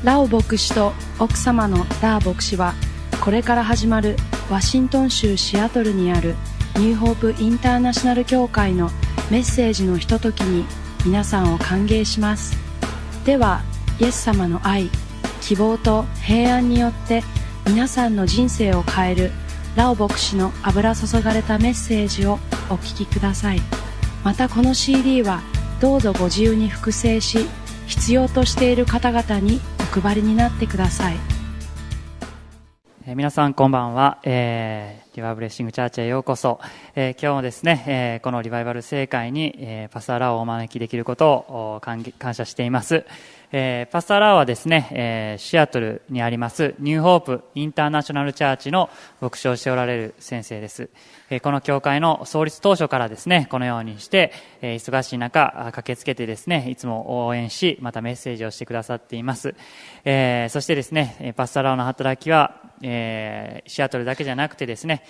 ラオ牧師と奥様のダー牧師は、これから始まるワシントン州シアトルにあるニューホープインターナショナル教会のメッセージのひとときに皆さんを歓迎します。では、イエス様の愛、希望と平安によって皆さんの人生を変えるラオ牧師の油注がれたメッセージをお聞きください。またこの CD はどうぞご自由に複製し、必要としている方々にお配りになってください。皆さんこんばんは。リバイブレッシングチャーチへようこそ。今日もですね、このリバイバル聖会に、パスターラオをお招きできることを感謝しています。パスターラオはですね、シアトルにありますニューホープインターナショナルチャーチの牧師をしておられる先生です。この教会の創立当初からですね、このようにして、忙しい中駆けつけてですね、いつも応援し、またメッセージをしてくださっています。そしてですね、パスターラオの働きはシアトルだけじゃなくてですね、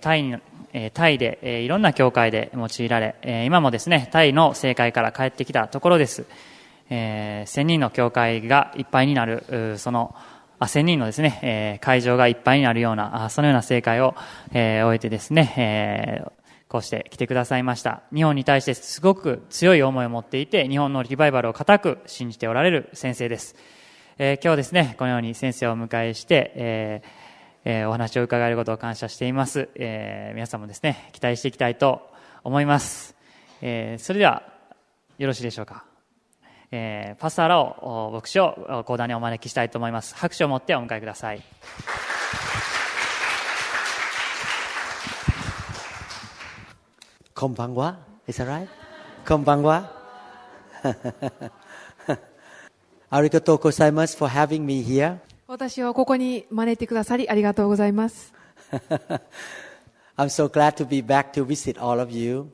タイでいろんな教会で用いられ、今もですね、タイの聖会から帰ってきたところです。1000人の教会がいっぱいになる、1000人のですね、会場がいっぱいになるような、そのような聖会を、終えてですね、こうして来てくださいました。日本に対してすごく強い思いを持っていて、日本のリバイバルを固く信じておられる先生です。今日ですね、このように先生をお迎えして、お話を伺えることを感謝しています。皆さんもですね、期待していきたいと思います。それではよろしいでしょうか。パスターラオ牧師を講談にお招きしたいと思います。拍手を持ってお迎えください。こんばんは。Is that right? こんばんは。ありがとうございます for having me here. 私をここに招いてくださりありがとうございます。I'm so glad to be back to visit all of you.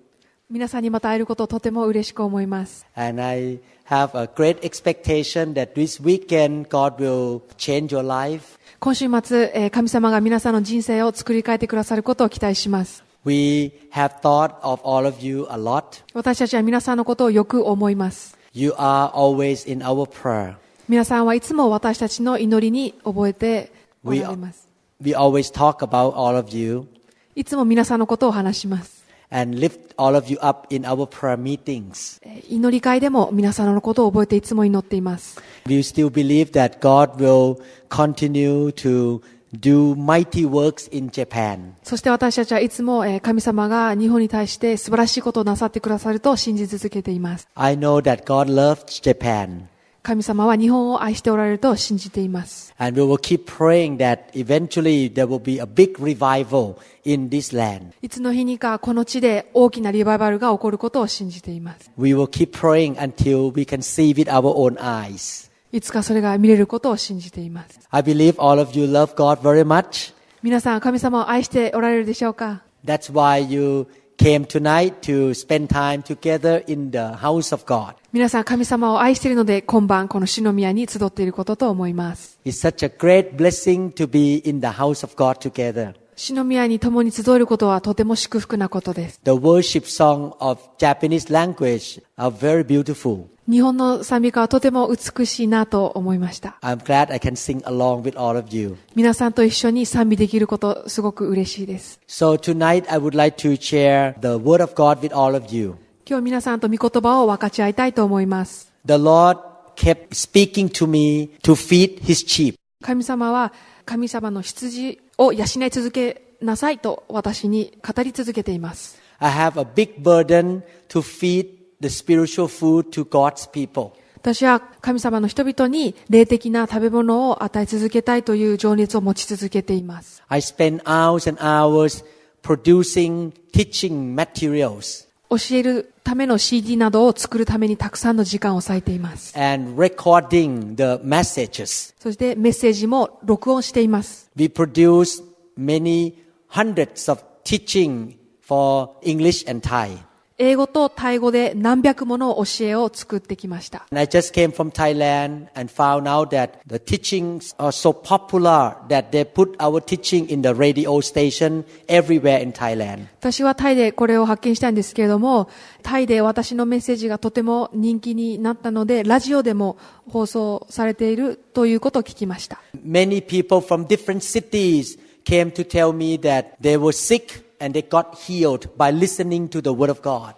皆さんにまた会えることをとても嬉しく思います。And I have a great expectation that this weekend God will change your life. 今週末、神様が皆さんの人生を作り変えてくださることを期待します。We have thought of all of you a lot. 私たちは皆さんのことをよく思います。You are always in our prayer. 皆さんはいつも私たちの祈りに覚えておられます。We always talk about all of you. いつも皆さんのことを話します。And lift all of you up in our prayer meetings. 祈り会でも皆さんのことを覚えていつも祈っています。We still believe that God will continue to do mighty works in Japan. そして私たちはいつも神様が日本に対して素晴らしいことをなさってくださると信じ続けています。I know that God loves Japan. 神様は日本を愛しておられると信じています。And we will keep praying that eventually there will be a big revival in this land. いつの日にかこの地で大きなリバイバルが起こることを信じています。We will keep praying until we can see with our own eyes. いつかそれが見れることを信じています。I believe all of you love God very much. 皆さん神様を愛しておられるでしょうか。 That's why you came tonight to spend time together in the house of God. 皆さん神様を愛しているので今晩この篠宮に集っていることと思います。 It's such a great blessing to be in the house of God together. 篠宮に共に集えることはとても祝福なことです。 The worship song of Japanese language are very beautiful. 日本の賛美歌はとても美しいなと思いました。 I'm glad I can sing along with all of you. 皆さんと一緒に賛美できることすごく嬉しいです。 So tonight I would like to share the word of God with all of you. 今日皆さんと御言葉を分かち合いたいと思います。 The Lord kept speaking to me to feed His sheep. 神様は神様の羊を養い続けなさいと私に語り続けています。 I have a big burden to feed the spiritual food to God's people. 私は神様の人々に霊的な食べ物を与え続けたいという情熱を持ち続けています。 I spend hours and hours producing teaching materials. 教えるための CD などを作るためにたくさんの時間を割いています。 And recording the messages. そしてメッセージも録音しています。 We produce many hundreds of teaching for English and Thai. 英語とタイ語で何百もの教えを作ってきました。And I just came from Thailand and found out that the teachings are so popular that they put our teaching in the radio station everywhere in Thailand. 私はタイでこれを発見したんですけれども、タイで私のメッセージがとても人気になったので、ラジオでも放送されているということを聞きました。Many people from different cities came to tell me that they were sick and they got healed by listening to the Word of God.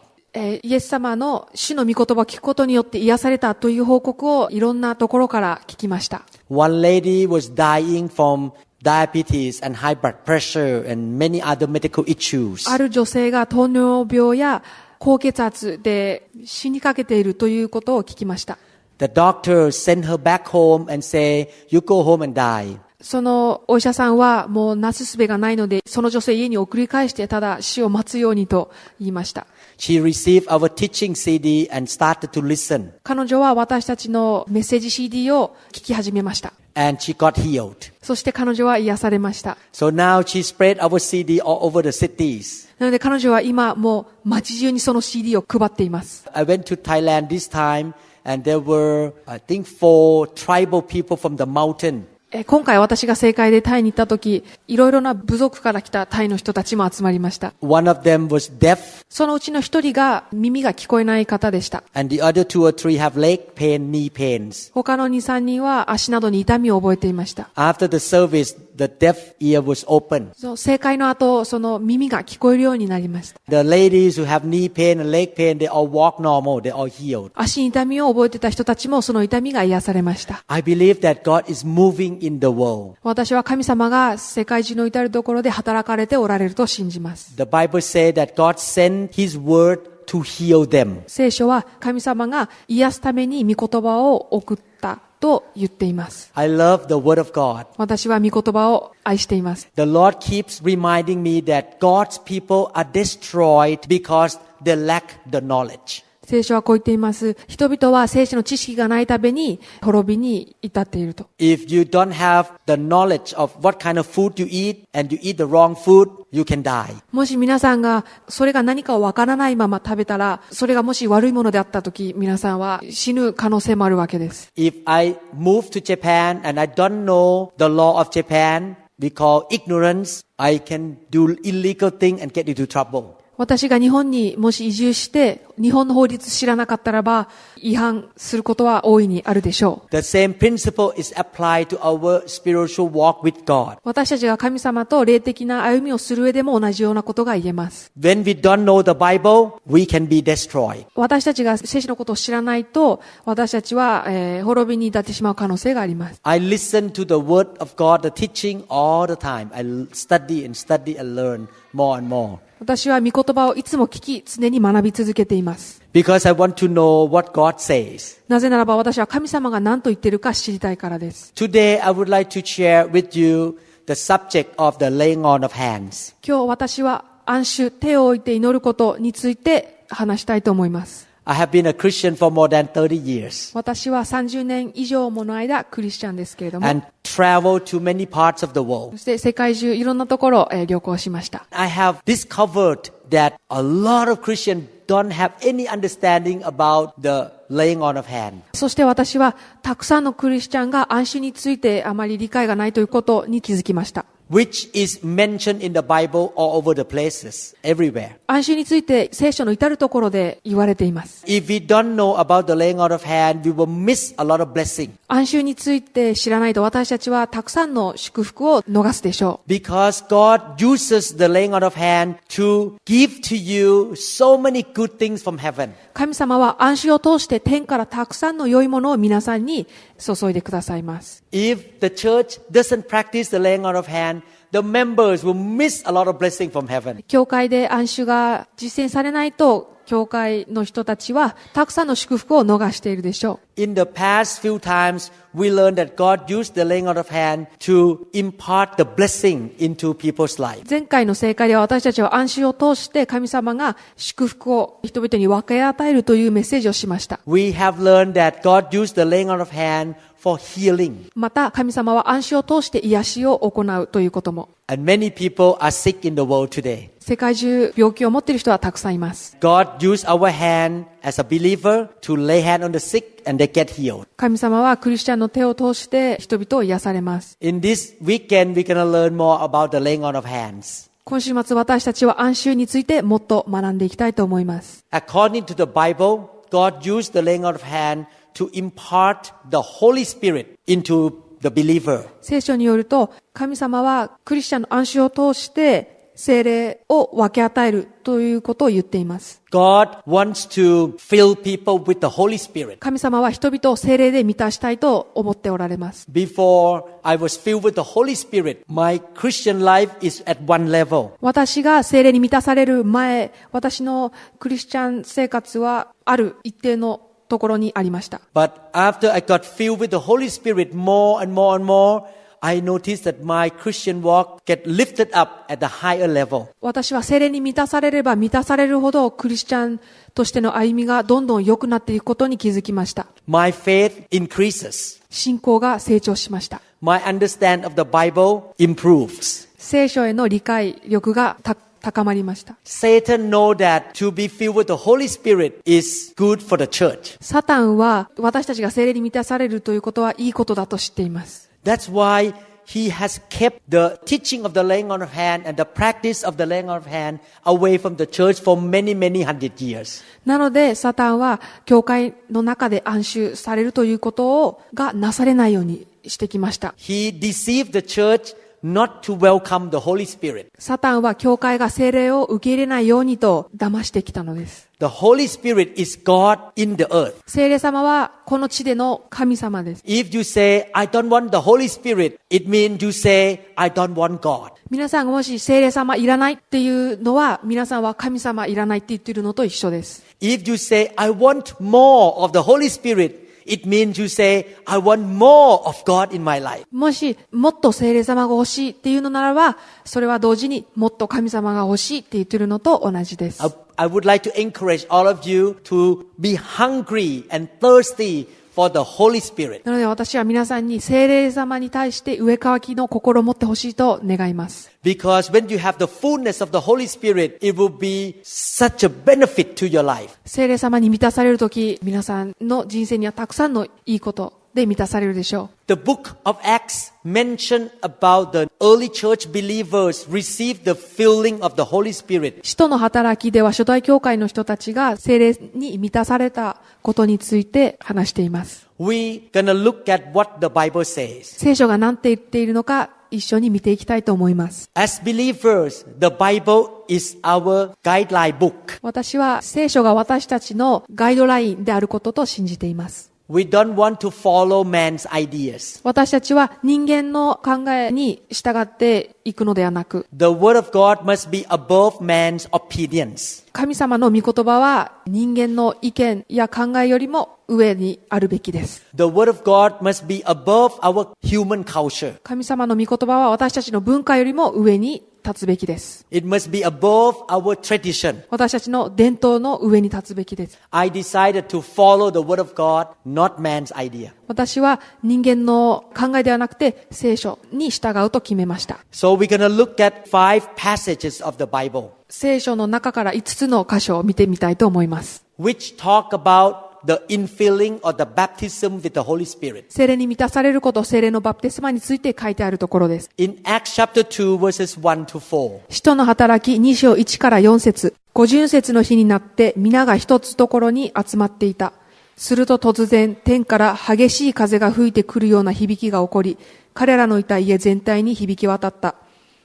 イエス様の主の御言葉を聞くことによって癒されたという報告をいろんなところから聞きました。One lady was dying from diabetes and high blood pressure and many other medical issues. ある女性が糖尿病や高血圧で死にかけているということを聞きました。The doctor sent her back home and say, "You go home and die." そのお医者さんはもうなすすべがないので、その女性家に送り返してただ死を待つようにと言いました。She received our teaching CD and started to listen. 彼女は私たちのメッセージ CD を聞き始めました。And she got healed. そして彼女は癒されました。So now she spread our CD all over the cities. なので彼女は今もう街中にその CD を配っています。I went to Thailand this time and there were, I think, 4 tribal people from the mountain. 今回私が政界でタイに行った時、いろいろな部族から来たタイの人たちも集まりました。One of them was deaf. そのうちの一人が耳が聞こえない方でした。And the other 2 or 3 have leg pain, knee pains. 他の2、3人は足などに痛みを覚えていました。After the service, the deaf ear was open. 政界の後、その耳が聞こえるようになりました。The ladies who have knee pain and leg pain, they all walk normal, they all healed. 足に痛みを覚えていた人たちもその痛みが癒されました。I believe that God is moving in the world. 私は神様が世界中の至るところで働かれておられると信じます。The Bible says that God sent His word to heal them. 聖書は神様が癒すために御言葉を送ったと言っています。I love the word of God. 私は御言葉を愛しています。The Lord keeps reminding me that God's people are destroyed because they lack the knowledge. 聖書はこう言っています。人々は聖書の知識がないために滅びに至っていると。If you don't have the knowledge of what kind of food you eat and you eat the wrong food, you can die. もし皆さんがそれが何かをわからないまま食べたら、それがもし悪いものであったとき、皆さんは死ぬ可能性もあるわけです。If I move to Japan and I don't know the law of Japan, because ignorance, I can do illegal thing and get into trouble. 私が日本にもし移住して、日本の法律知らなかったらば、違反することは大いにあるでしょう。The same principle is applied to our spiritual walk with God. 私たちが神様と霊的な歩みをする上でも同じようなことが言えます。When we don't know the Bible, we can be destroyed. 私たちが聖書のことを知らないと、私たちは、滅びに至ってしまう可能性があります。I listen to the word of God, the teaching all the time. I study and learn more and more. 私は御言葉をいつも聞き、常に学び続けています。Because I want to know what God says. なぜならば私は神様が何と言っているか知りたいからです。Today, I would like to share with you the subject of the laying on of hands. 今日私は安守、手を置いて祈ることについて話したいと思います。I have been a Christian for more than 30 years. 私は30年以上もの間クリスチャンですけれども、 And traveled to many parts of the そ world. して世界中いろんなところ旅行しました。I have discovered that a lot of Christians don't have any understanding about the laying on of hands. そして私はたくさんのクリスチャンが安守についてあまり理解がないということに気づきました。Which is mentioned in the Bible all over the places, everywhere. 安守について聖書の至るところで言われています。If we don't know about the laying on of hands, we will miss a lot of blessing. 安守について知らないと私たちはたくさんの祝福を逃すでしょう。Because God uses the laying on of hands to give to you so many good things from heaven. 神様は安守を通して天からたくさんの良いものを皆さんに注いでくださいます。If the church doesn't practice the laying on of hands, the members will miss a lot of blessing from heaven. 教会で安守が実践されないと、教会の人たちはたくさんの祝福を逃しているでしょう。In the past few times, we learned that God used the laying on of hands to impart the blessing into people's lives. 前回の聖会では私たちは安守を通して神様が祝福を人々に分け与えるというメッセージをしました。We have learned that God used the laying on of hands for healing. また神様は安守を通して癒しを行うということも。And many people are sick in the world today. 世界中病気を持っている人はたくさんいます。God used our hand as a believer to lay hand on the sick and they get healed. 神様はクリスチャンの手を通して人々を癒されます。In this weekend, we're going to learn more about the laying on of hands. 今週末私たちは安息についてもっと学んでいきたいと思います。According to the Bible, God used the laying on of hands to impart the Holy Spirit into the believer. 聖書によると、神様はクリスチャンの安息を通して聖霊を分け与えるということを言っています。God wants to fill people with the Holy Spirit. 神様は人々を聖霊で満たしたいと思っておられます。Before I was filled with the Holy Spirit, my Christian life is at one level. 私が聖霊に満たされる前、私のクリスチャン生活はある一定のところにありました。But after I got filled with the Holy Spirit more and more and more, I noticed that my Christian walk get lifted up at the higher level. 私は聖霊に満たされれば満たされるほどクリスチャンとしての歩みがどんどん良くなっていくことに気づきました。My faith increases. 信仰が成長しました。My understanding of the Bible improves. 聖書への理解力が高まりました。Satan knows that to be filled with the Holy Spirit is good for the church. サタンは私たちが聖霊に満たされるということはいいことだと知っています。That's why he has kept the teaching of the laying on of hand and the practice of the laying on of hand away from the church for many, many hundred years. なので、サタンは教会の中で安息されるということがなされないようにしてきました。He deceived the church not to welcome the Holy Spirit. サタンは教会が聖霊を受け入れないようにと騙してきたのです。The Holy Spirit is God in the earth. 聖霊様はこの地での神様です。If you say, I don't want the Holy Spirit, it means you say, I don't want God. 皆さんがもし聖霊様いらないっていうのは、皆さんは神様いらないって言っているのと一緒です。If you say, I want more of the Holy Spirit,It means you say, I want more of God in my life. もし、もっと聖霊様が欲しいっていうのならば、それは同時にもっと神様が欲しいって言ってるのと同じです。I would like to encourage all of you to be hungry and thirsty for the Holy Spirit. なので私は皆さんに聖霊様に対して上乾きの心を持ってほしいと願います。Because when you have the fullness of the Holy Spirit, it will be such a benefit to your life. 聖霊様に満たされるとき、皆さんの人生にはたくさんのいいことで満たされるでしょう。The book of Acts mentioned about the early church believers received the filling of the Holy Spirit. 使徒の働きでは初代教会の人たちが聖霊に満たされたことについて話しています。We're gonna look at what the Bible says. 聖書が何て言っているのか一緒に見ていきたいと思います。As believers, the Bible is our guideline book. 私は聖書が私たちのガイドラインであることと信じています。We don't want to follow man's ideas. 私たちは人間の考えに従っていくのではなく、The word of God must be above man's opinions. 神様の御言葉は人間の意見や考えよりも上にあるべきです。The word of God must be above our human culture. 神様の御言葉は私たちの文化よりも上に立つべきです。It must be above our tradition. 私たちの伝統の上に立つべきです。I decided to follow the word of God, not man's idea. 私は人間の考えではなくて聖書に従うと決めました。So we're going to look at 5 passages of the Bible, 聖書の中から5つの箇所を見てみたいと思います。which talk about the infilling or the baptism with the Holy Spirit. 聖霊に満たされること、聖霊のバプテスマについて書いてあるところです。In Acts chapter 2 verses 1 to 4. 使徒の働き2章1から4節。五巡節の日になって皆が一つところに集まっていた。すると突然天から激しい風が吹いてくるような響きが起こり、彼らのいた家全体に響き渡った。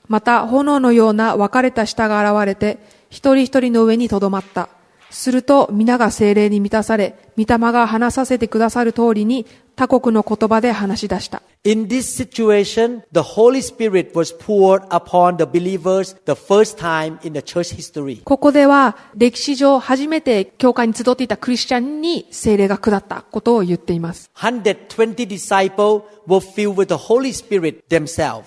また炎のような分かれた舌が現れて、一人一人の上にとどまった。すると皆が聖霊に満たされ、御霊が話させてくださる通りに他国の言葉で話し出した。In this situation, the Holy Spirit was poured upon the believers the first time in the church history. ここでは歴史上初めて教会に集っていたクリスチャンに聖霊が下ったことを言っています。120 disciples were filled with the Holy Spirit themselves.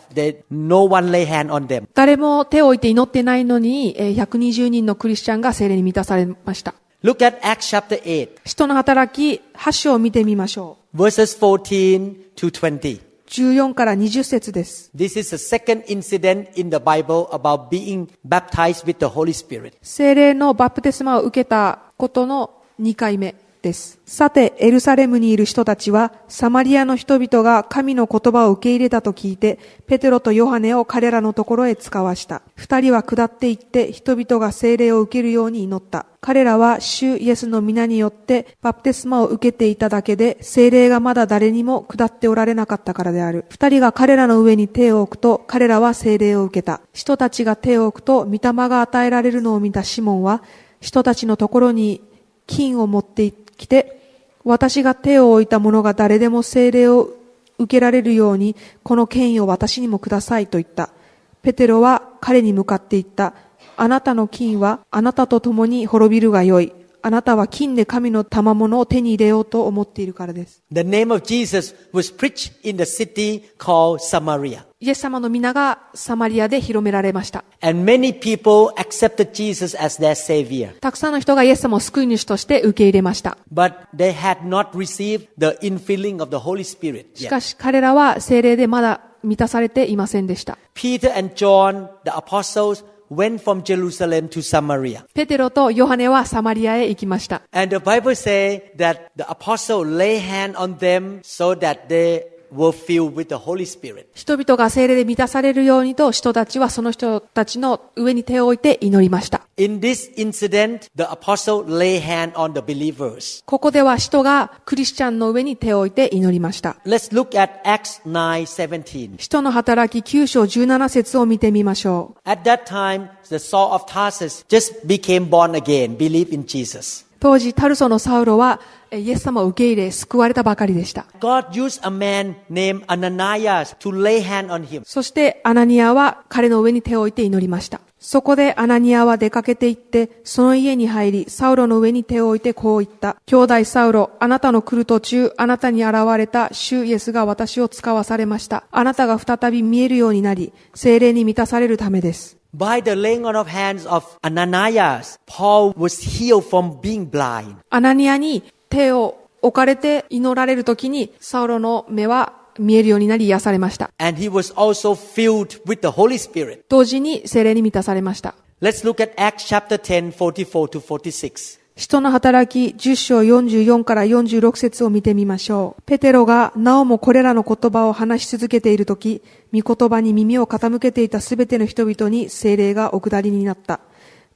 No one lay hand on them. 誰も手を置いて祈ってないのに120人のクリスチャンが聖霊に満たされました。Look at Acts chapter 8, 使徒の働き8章を見てみましょう。verses 14 to 20. 14から20節です。This is the second incident in the Bible about being baptized with the Holy Spirit. 聖霊のバプテスマを受けたことの2回目です。さて、エルサレムにいる人たちは、サマリアの人々が神の言葉を受け入れたと聞いて、ペテロとヨハネを彼らのところへ使わした。二人は下って行って、人々が聖霊を受けるように祈った。彼らは主イエスの皆によってバプテスマを受けていただけで、聖霊がまだ誰にも下っておられなかったからである。二人が彼らの上に手を置くと、彼らは聖霊を受けた。人たちが手を置くと、御霊が与えられるのを見たシモンは、人たちのところに金を持って来て、私が手を置いた者が誰でも聖霊を受けられるように、この権威を私にもくださいと言った。ペテロは彼に向かって言った。あなたの金はあなたと共に滅びるがよい。あなたは金で神の賜物を手に入れようと思っているからです。The name of Jesus was preached in the city called Samaria. イエス様の皆がサマリアで広められました。And many people accepted Jesus as their savior. たくさんの人がイエス様を救い主として受け入れました。But they had not received the infilling of the Holy Spirit し yet. かし彼らは聖霊でまだ満たされていませんでした。Peter and John, the apostles, went from Jerusalem to Samaria. ペテロとヨハネはサマリアへ行きました。And the Bible says that the apostle lay hand on them so that they were filled with the Holy Spirit. 人々が聖霊で満たされるようにと、人たちはその人たちの上に手を置いて祈りました。In this incident, the apostle lay hand on the believers. ここでは人がクリスチャンの上に手を置いて祈りました。Let's look at Acts 9:17. 使徒の働き9章17節を見てみましょう。 At that time, the Saul of Tarsus just became born again, believed in Jesus. 当時タルソのサウロはイエス様を受け入れ救われたばかりでした。 God used a man named Ananias to lay hand on him. そしてアナニアは彼の上に手を置いて祈りました。そこでアナニアは出かけて行って、その家に入り、サウロの上に手を置いてこう言った。兄弟サウロ、あなたの来る途中、あなたに現れた主イエスが私を使わされました。あなたが再び見えるようになり、聖霊に満たされるためです。By the laying on of hands of Ananias, Paul was healed from being blind. アナニアに手を置かれて祈られるときに、サウロの目は見えるようになり癒されました。And he was also filled with the Holy Spirit. 同時に聖霊に満たされました。Let's look at Acts chapter 10, 44 to 46. 使徒の働き10章44から46節を見てみましょう。ペテロがなおもこれらの言葉を話し続けているとき、御言葉に耳を傾けていたすべての人々に聖霊がお下りになった。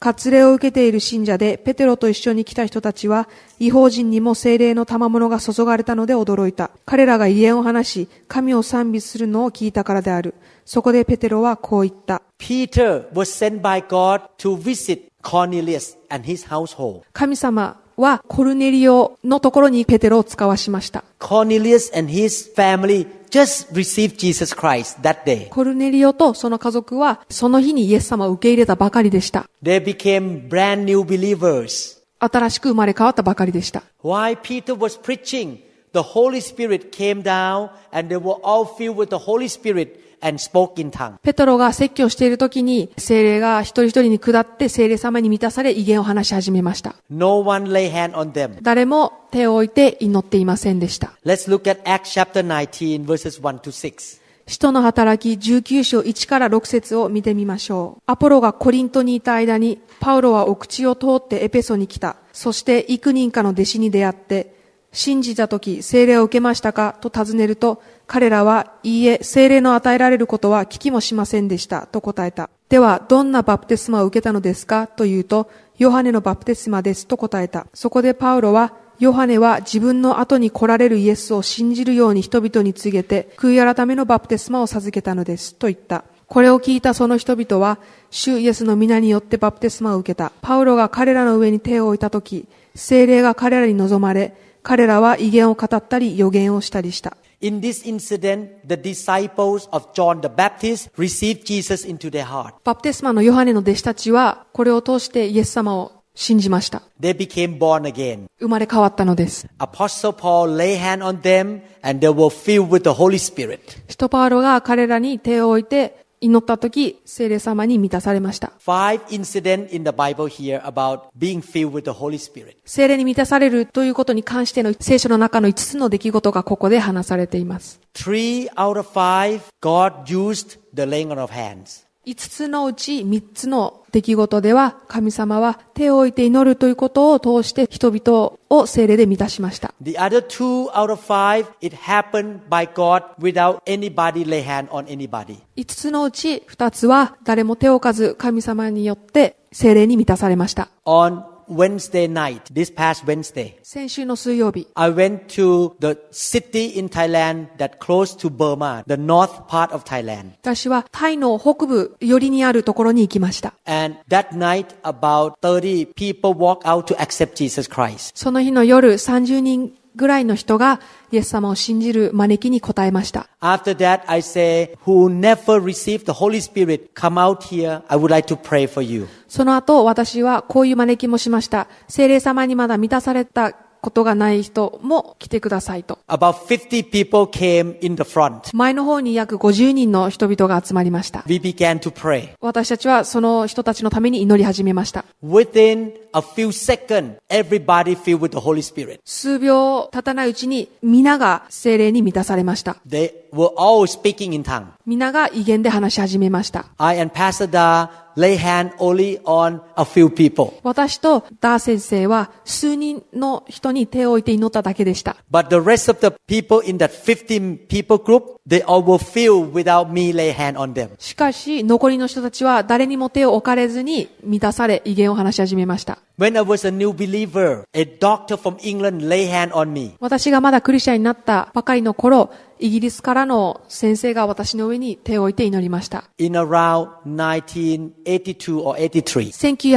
割礼を受けている信者でペテロと一緒に来た人たちは、異邦人にも聖霊の賜物が注がれたので驚いた。彼らが異言を話し、神を賛美するのを聞いたからである。そこでペテロはこう言った。Peter was sent by God to visit Cornelius and his household. 神様はコルネリオのところにペテロを使わしました。Cornelius and his family just received Jesus Christ that day. コルネリオとその家族はその日にイエス様を受け入れたばかりでした。They became brand new believers. 新しく生まれ変わったばかりでした。While Peter was preaching, the Holy Spirit came down and they were all filled with the Holy Spirit and spoke in tongues. ペトロが説教しているときに聖霊が一人一人に下って聖霊様に満たされ異言を話し始めました。No one lay hand on them. 誰も手を置いて祈っていませんでした。Let's look at Acts chapter 19 verses 1 to 6. 使徒の働き19章1から6節を見てみましょう。アポロがコリントにいた間に、パウロは奥地を通ってエペソに来た。そして幾人かの弟子に出会って、信じたとき聖霊を受けましたかと尋ねると、彼らは、いいえ、聖霊の与えられることは聞きもしませんでしたと答えた。では、どんなバプテスマを受けたのですかと言うと、ヨハネのバプテスマですと答えた。そこでパウロは、ヨハネは自分の後に来られるイエスを信じるように人々に告げて、悔い改めのバプテスマを授けたのですと言った。これを聞いたその人々は、主イエスの皆によってバプテスマを受けた。パウロが彼らの上に手を置いたとき、聖霊が彼らに望まれ、彼らは異言を語ったり予言をしたりした。In this incident, the disciples of John the Baptist received Jesus into their heart. バプテスマのヨハネの弟子たちは、これを通してイエス様を信じました。They became born again. 生まれ変わったのです。Apostle Paul lay hand on them and they were filled with the Holy Spirit. 使徒パウロが彼らに手を置いて祈ったとき、聖霊様に満たされました。 5 incidents in the Bible here about being filled with the Holy Spirit. 聖霊に満たされるということに関しての聖書の中の5つの出来事がここで話されています。 3 out of 5, God used the laying on of hands. 5つのうち3つの出来事では、神様は手を置いて祈るということを通して人々を聖霊で満たしました。The other 2 out of 5, it happened by God without anybody lay hand on anybody. 5つのうち2つは誰も手を置かず神様によって聖霊に満たされました。On Wednesday night, this past Wednesday, 先週の水曜日、 I went to the city in Thailand that close to Burma, the north part of Thailand. 私はタイの北部寄りにあるところに行きました。 And that night, about 30 people walked out to accept Jesus Christ. その日の夜、30人ぐらいの人がイエス様を信じる招きに応えました。 After that, I say, who never received the Holy Spirit, come out here. I would like to pray for you. その後、私はこういう招きもしました。聖霊様にまだ満たされたことがない人も来てくださいと。 About 50 people came in the front. 前の方に約50人の人々が集まりました。 We began to pray. 私たちはその人たちのために祈り始めました。 Within a few seconds, everybody filled with the Holy Spirit. 数秒経たないうちに皆が聖霊に満たされました。 They were all speaking in tongue. 皆が異言で話し始めました。 I and Pastor Da lay hand only on a few people. 私とダー先生は数人の人に手を置いて祈っただけでした。 But the rest of the people in that 15 people group, they all were filled without me lay hand on them. しかし残りの人たちは誰にも手を置かれずに満たされ異言を話し始めました。 When I was a new believer, a doctor from England lay hand on me. 私がまだクリスチャンになったばかりの頃、イギリスからの先生が私の上に手を置いて祈りました。 In around 1982 or 83.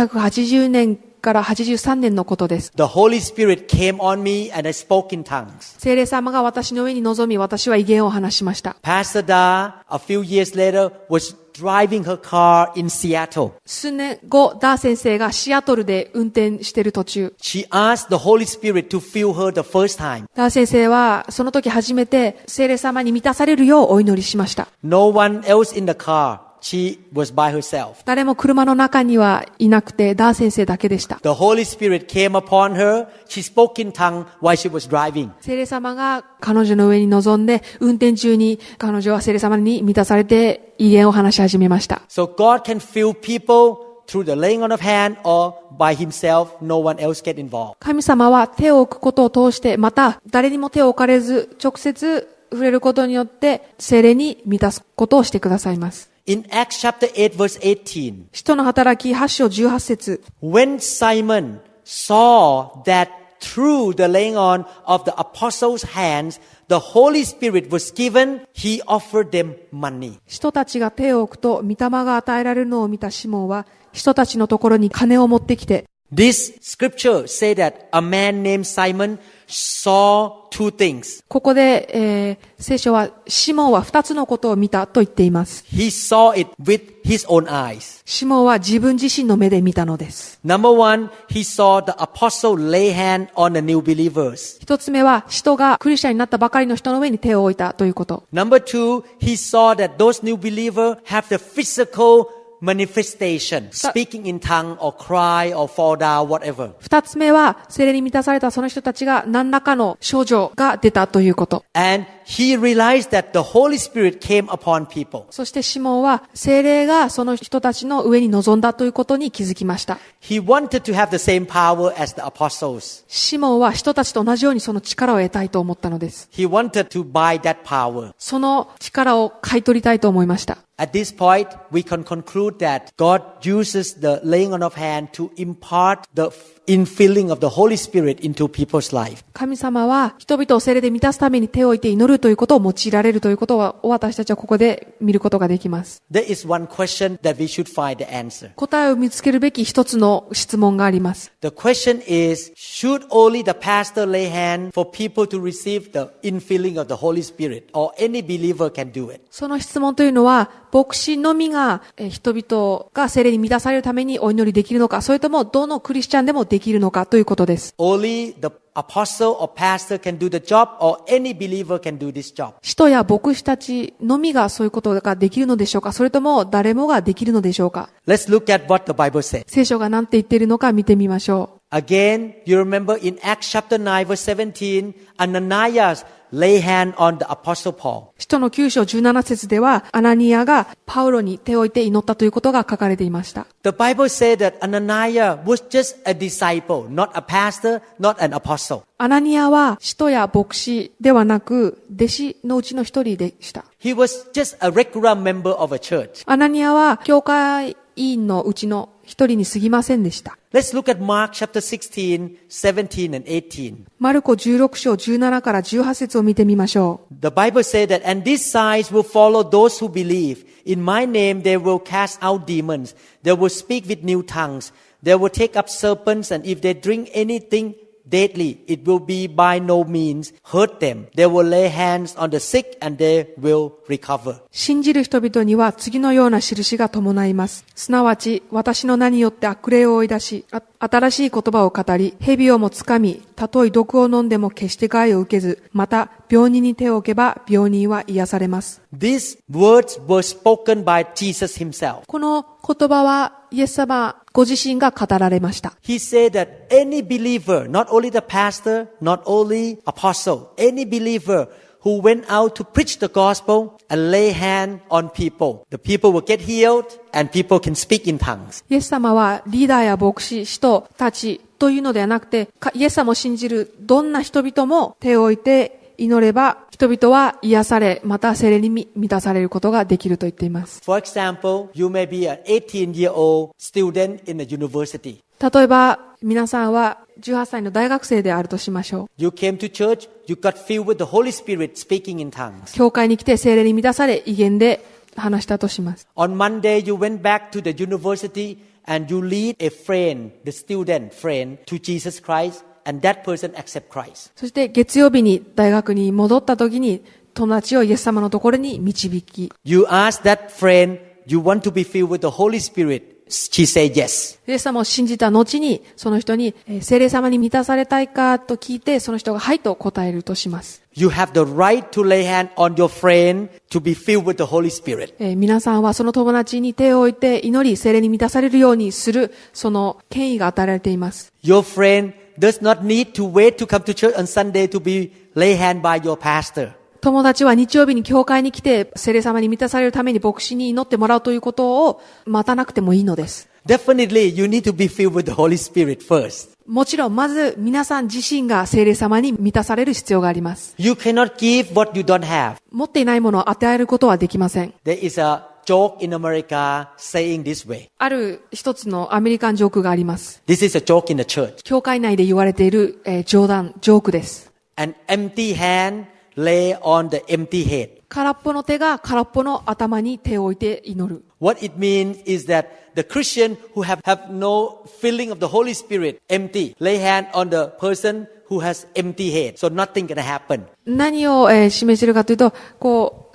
1980年から83年のことです。 The Holy Spirit came on me and I spoke in tongues. 聖霊様が私の上に臨み、私は異言を話しました。 Pastor Da, a few years later, was driving her car in Seattle. 数年後、ダー先生がシアトルで運転している途中、 She asked the Holy Spirit to fill her the first time. ダー先生はその時初めて聖霊様に満たされるようお祈りしました。 No one else in the car. She was by herself. 誰も車の中にはいなくて、ダー先生だけでした。 The Holy Spirit came upon her. She spoke in tongue while she was driving. 聖霊様が彼女の上に臨んで、運転中に彼女は聖霊様に満たされて、異言を話し始めました。 So God can fill people through the laying on of hand or by himself. No one else get involved. 神様は手を置くことを通して、また誰にも手を置かれず、直接触れることによって、聖霊に満たすことをしてくださいます。In Acts chapter 8 verse 18, 使徒の働き8章18節、 when Simon saw that through the laying on of the apostles' hands, the Holy Spirit was given, he offered them money. 人たちが手を置くと、御霊が与えられるのを見たシモンは、人たちのところに金を持ってきて、This scripture say that a man named Simon saw two things. ここで、聖書は、シモンは2つのことを見たと言っています。 He saw it with his own eyes. シモンは自分自身の目で見たのです。 Number one, he saw the apostle lay hand on the new believers. 一つ目は、使徒がクリスチャンになったばかりの人の上に手を置いたということ。 Number two, he saw that those new believers have the physical manifestation, speaking in tongue or cry or fall down, whatever. 二つ目は、聖霊に満たされたその人たちが何らかの症状が出たということ。 And he realized that the Holy Spirit came upon people. そしてシモンは、聖霊がその人たちの上に臨んだということに気づきました。He wanted to have the same power as the apostles. シモンは人たちと同じようにその力を得たいと思ったのです。 He wanted to buy that power. その力を買い取りたいと思いました。At this point, we can conclude that God uses the laying on of hand to impart the infilling of the Holy Spirit into people's life. 神様は人々を聖霊で満たすために手を置いて祈るということを用いられるということを私たちはここで見ることができます。There is one question that we should find the answer. 答えを見つけるべき一つの質問があります。The question is, should only the pastor lay hand for people to receive the infilling of the Holy Spirit, or any believer can do it? その質問というのは、牧師のみが人々が聖霊に満たされるためにお祈りできるのか、それともどのクリスチャンでもできるのかということです。Only the apostle or pastor can do the job, or any believer can do this job. 使徒や牧師たちのみがそういうことができるのでしょうか、それとも誰もができるのでしょうか。Let's look at what the Bible says. 聖書が何て言っているのか見てみましょう。Again, you remember in Acts chapter 9 verse 17, Ananias lay hand on the apostle Paul. 使徒の9章17節では、アナニアがパウロに手を置いて祈ったということが書かれていました。The Bible says that Ananias was just a disciple, not a pastor, not an apostle. アナニアは使徒や牧師ではなく、弟子のうちの一人でした。He was just a regular member of a church. アナニアは教会員のうちの一人に過ぎませんでした。Let's look at Mark chapter 16, 17 and 18. マルコ16章17から18節を見てみましょう。The Bible says that, and these signs will follow those who believe. In my name they will cast out demons. They will speak with new tongues. They will take up serpents, and if they drink anything deadly, it will be by no means hurt them. They will lay hands on the sick, and they will recover. 信じる人々には次のような印が伴います。すなわち、私の名によって悪霊を追い出し、新しい言葉を語り、蛇をもつかみ、たとえ毒を飲んでも決して害を受けず、また病人に手を置けば病人は癒されます。These words were spoken by Jesus himself. この言葉はイエス様ご自身が語られました。He said that any believer, not only the pastor, not only apostle, any believer who went out to preach the gospel and lay hand on people, the people will get healed and people can speak in tongues. イエス様はリーダーや牧師、使徒たちというのではなくて、イエス様を信じるどんな人々も手を置いて祈れば人々は癒され、また聖霊に満たされることができると言っています。For example, you may be an 18-year-old student in a university. 例えば皆さんは18歳の大学生であるとしましょう。You came to church, you got filled with the Holy Spirit speaking in tongues. 教会に来て聖霊に満たされ、異言で話したとします。On Monday, you went back to the university and you lead a friend, the student friend, to Jesus Christ.And that person accept Christ. そして月曜日に大学に戻った時に友達をイエス様のところに導き、You ask that friend, you want to be filled with the Holy Spirit. She said yes. イエス様を信じた後にその人に聖霊様に満たされたいかと聞いて、その人がはいと答えるとします。You have the right to lay hand on your friend to be filled with the Holy Spirit. 皆さんはその友達に手を置いて祈り、聖霊に満たされるようにする、その権威が与えられています。Your friend does not need to wait to come to church on Sunday to be lay hand by your pastor. 友達は日曜日に教会に来て聖霊様に満たされるために牧師に祈ってもらうということを待たなくてもいいのです。Definitely, you need to be filled with the Holy Spirit first. もちろん、まず皆さん自身が聖霊様に満たされる必要があります。You cannot give what you don't have. 持っていないものを与えることはできません。 There is a joke in America saying this way. ある一つのアメリカンジョークがあります。This is a joke in the church. 教会内で言われている、冗談、ジョークです。An empty hand lay on the empty head. 空っぽの手が空っぽの頭に手を置いて祈る。What it means is that the Christian who have no feeling of the Holy Spirit, empty, lay hand on the person who has empty head. So nothing can happen. 何を、示しているかというと、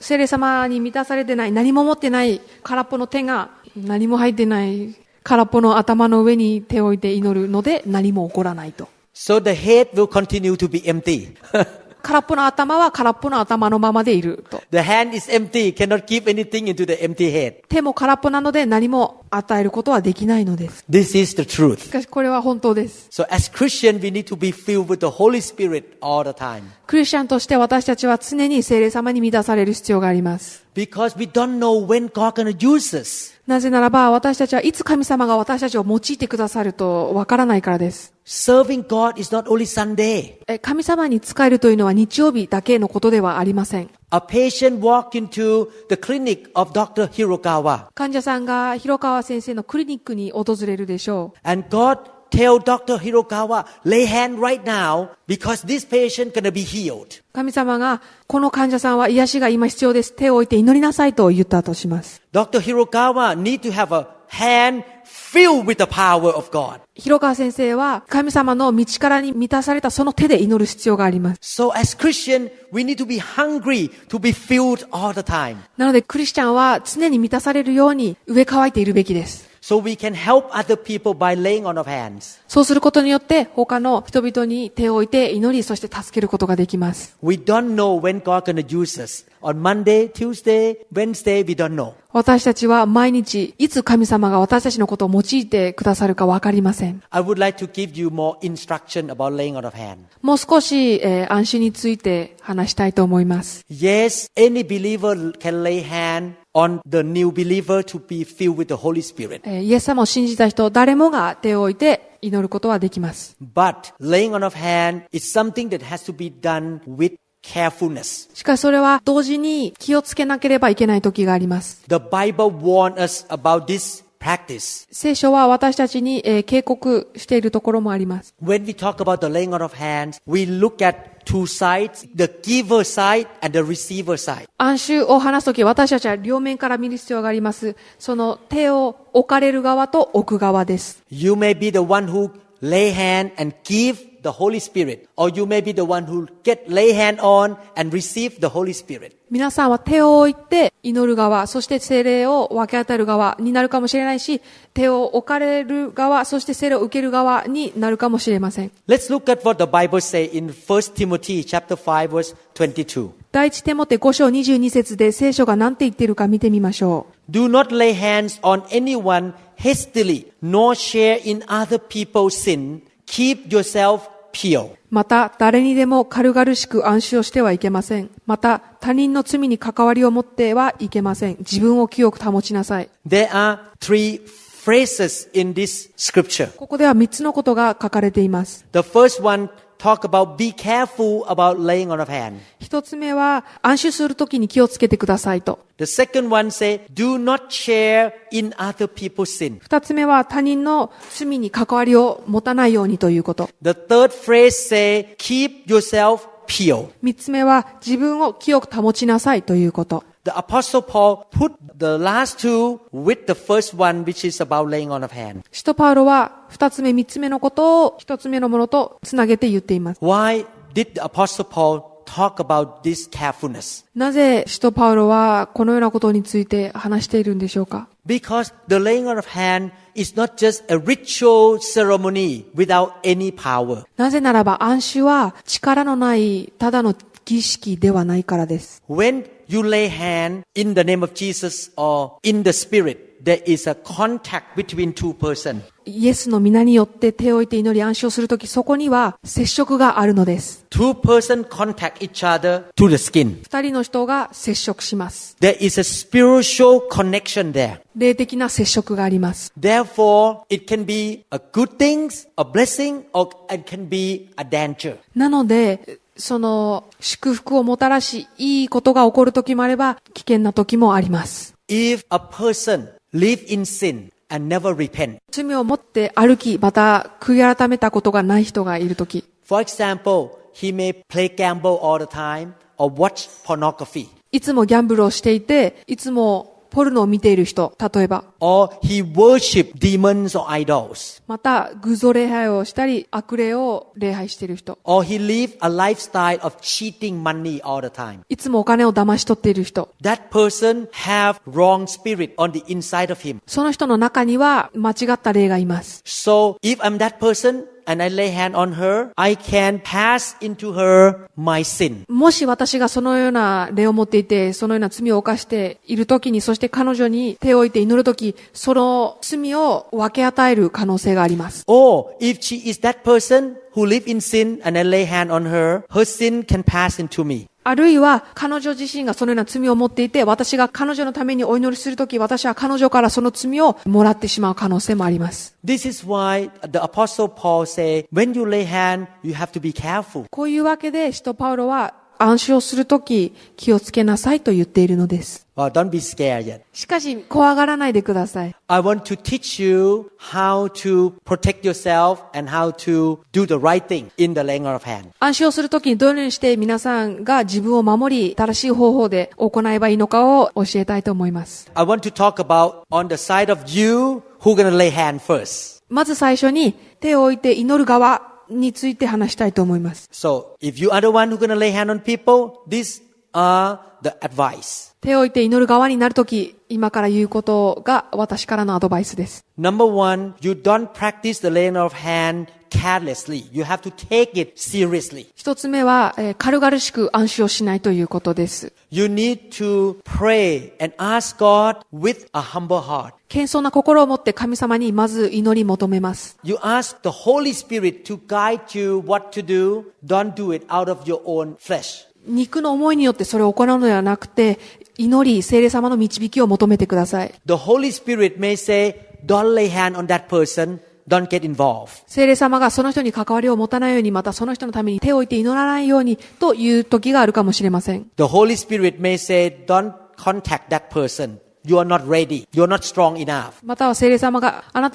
聖霊様に満たされてない、何も持ってない空っぽの手が、何も入ってない空っぽの頭の上に手を置いて祈るので、何も起こらないと。So the head will continue to be empty. 空っぽの頭は空っぽの頭のままでいると。The hand is empty, cannot keep anything into the empty head. 手も空っぽなので何も与えることはできないのです。This is the truth. しかしこれは本当です。So as Christian, we need to be filled with the Holy Spirit all the time. クリスチャンとして私たちは常に聖霊様に満たされる必要があります。Because we don't know when God gonna use us. なぜならば私たちはいつ神様が私たちを用いてくださるとわからないからです。Serving God is not only Sunday. 神様に仕えるというのは日曜日だけのことではありません。A patient walked into the clinic of Dr. Hirokawa. 患者さんが広川先生のクリニックに訪れるでしょう。And God tell Dr. Hirokawa, lay hand right now because this patient gonna be healed. 神様がこの患者さんは癒しが今必要です。手を置いて祈りなさいと言ったとします。Dr. Hirokawa need to have a hand filled with the power of God. 広川先生は神様の道からに満たされたその手で祈る必要があります。So as Christian, we need to be hungry to be filled all the time. なのでクリスチャンは常に満たされるように植え替えているべきです。So we can help other people by laying on of hands. そうすることによって他の人々に手を置いて祈り、そして助けることができます。We don't know when God gonna use us. On Monday, Tuesday, Wednesday, we don't know. 私たちは毎日いつ神様が私たちのことを用いてくださるかわかりません。I would like to give you more instruction about laying on of hands. もう少し、安心について話したいと思います。Yes, any believer can lay hand on the new believer to be filled with the Holy Spirit. イエス様を信じた人誰もが手を置いて祈ることはできます。But laying on of hand is something that has to be done with carefulness. しかしそれは同時に気をつけなければいけない時があります。The Bible warns us about this practice. 聖書は私たちに、警告しているところもあります。When we talk about the laying on of hands, we look at two sides, the giver side and the receiver side. 安習を話すとき、私たちは両面から見る必要があります。その手を置かれる側と置く側です。You may be the one who lay hand and give the Holy Spirit, or you may be the one who lay hand on and receive the Holy Spirit. 皆さんは手を置いて祈る側、そして聖霊を分け与える側になるかもしれないし、手を置かれる側、そして聖霊を受ける側になるかもしれません。Let's look at what the Bible says in 1 Timothy chapter 5 verse 22. 第一テモテ5章22節で聖書が何て言っているか見てみましょう。Do not lay hands on anyone hastily, nor share in other people's sin. Keep yourself pure. また、誰にでも軽々しく安心をしてはいけません。また、他人の罪に関わりを持ってはいけません。自分を清く保ちなさい。There are three phrases in this scripture. ここでは3つのことが書かれています。The first one talk about be careful about laying on of hand. 一つ目は、安心するときに気をつけてくださいと。The second one say, do not share in other people's sin. 二つ目は、他人の罪に関わりを持たないようにということ。The third phrase say, keep yourself pure. 三つ目は、自分を清く保ちなさいということ。The Apostle Paul put the last two with the first one, which is about laying on of hand. 使徒パウロは、二つ目、三つ目のことを一つ目のものとつなげて言っています。Why did the Apostle Paul talk about this carefulness? なぜ使徒パウロはこのようなことについて話しているんでしょうか？ Because the laying on of hand is not just a ritual ceremony without any power. なぜならば安息は力のないただの儀式ではないからです。When you lay hand in the name of Jesus or in the Spirit, there is a contact between two persons. イエスの皆によって手を置いて祈り安息をするとき、そこには接触があるのです。Two persons contact each other to the skin. 二人の人が接触します。There is a spiritual connection there. 霊的な接触があります。Therefore, it can be a good thing, a blessing, or it can be a danger. なので、その祝福をもたらし、いいことが起こるときもあれば、危険なときもあります。If a person live in sin and never repent, 罪を持って歩き、また悔い改めたことがない人がいるとき、 for example, he may play gamble all the time or watch pornography. いつもギャンブルをしていて、いつもポルノを見ている人、例えば、Or he worship demons or idols. また偶像礼拝をしたり、悪霊を礼拝している人、 Or he live a lifestyle of cheating money all the time. いつもお金を騙し取っている人、 That person have wrong spirit on the inside of him. その人の中には間違った霊がいます。 So if I'm that person and I lay hand on her, I can pass into her my sin. もし私がそのような霊を持っていて、そのような罪を犯しているときに、そして彼女に手を置いて祈るとき、その罪を分け与える可能性があります。 Or if she is that person who live in sin and I lay hand on her, her sin can pass into me. あるいは彼女自身がそのような罪を持っていて、私が彼女のためにお祈りするとき、私は彼女からその罪をもらってしまう可能性もあります。This is why the Apostle Paul say, when you lay hand, you have to be careful. こういうわけで使徒パウロは安息をするとき気をつけなさいと言っているのです。Well, don't be scared yet. しかし怖がらないでください。I want to teach you how to protect yourself and how to do the right thing in the laying on of hand. 安息をするときにどのようにして皆さんが自分を守り、正しい方法で行えばいいのかを教えたいと思います。I want to talk about on the side of you who's going to lay hand first. まず最初に手を置いて祈る側について話したいと思います。So, if you are the one who's going to lay hand on people, these are the advice. 手を置いて祈る側になるとき、今から言うことが私からのアドバイスです。Number one, you don't practice the laying of hand carelessly. You have to take it seriously. 一つ目は、軽々しく暗視をしないということです。You need to pray and ask God with a humble heart. 謙遜な心を持って神様にまず祈り求めます。You ask the Holy Spirit to guide you what to do. Don't do it out of your own flesh. 肉の思いによってそれを行うのではなくて、祈り、聖霊様の導きを求めてください。The Holy Spirit may say, don't lay hand on that person, don't get involved. 聖霊様がその人に関わりを持たないように、またその人のために手を置いて祈らないようにという時があるかもしれません。The Holy Spirit may say, don't contact that person. You are not ready. You are not strong enough. または聖霊様があな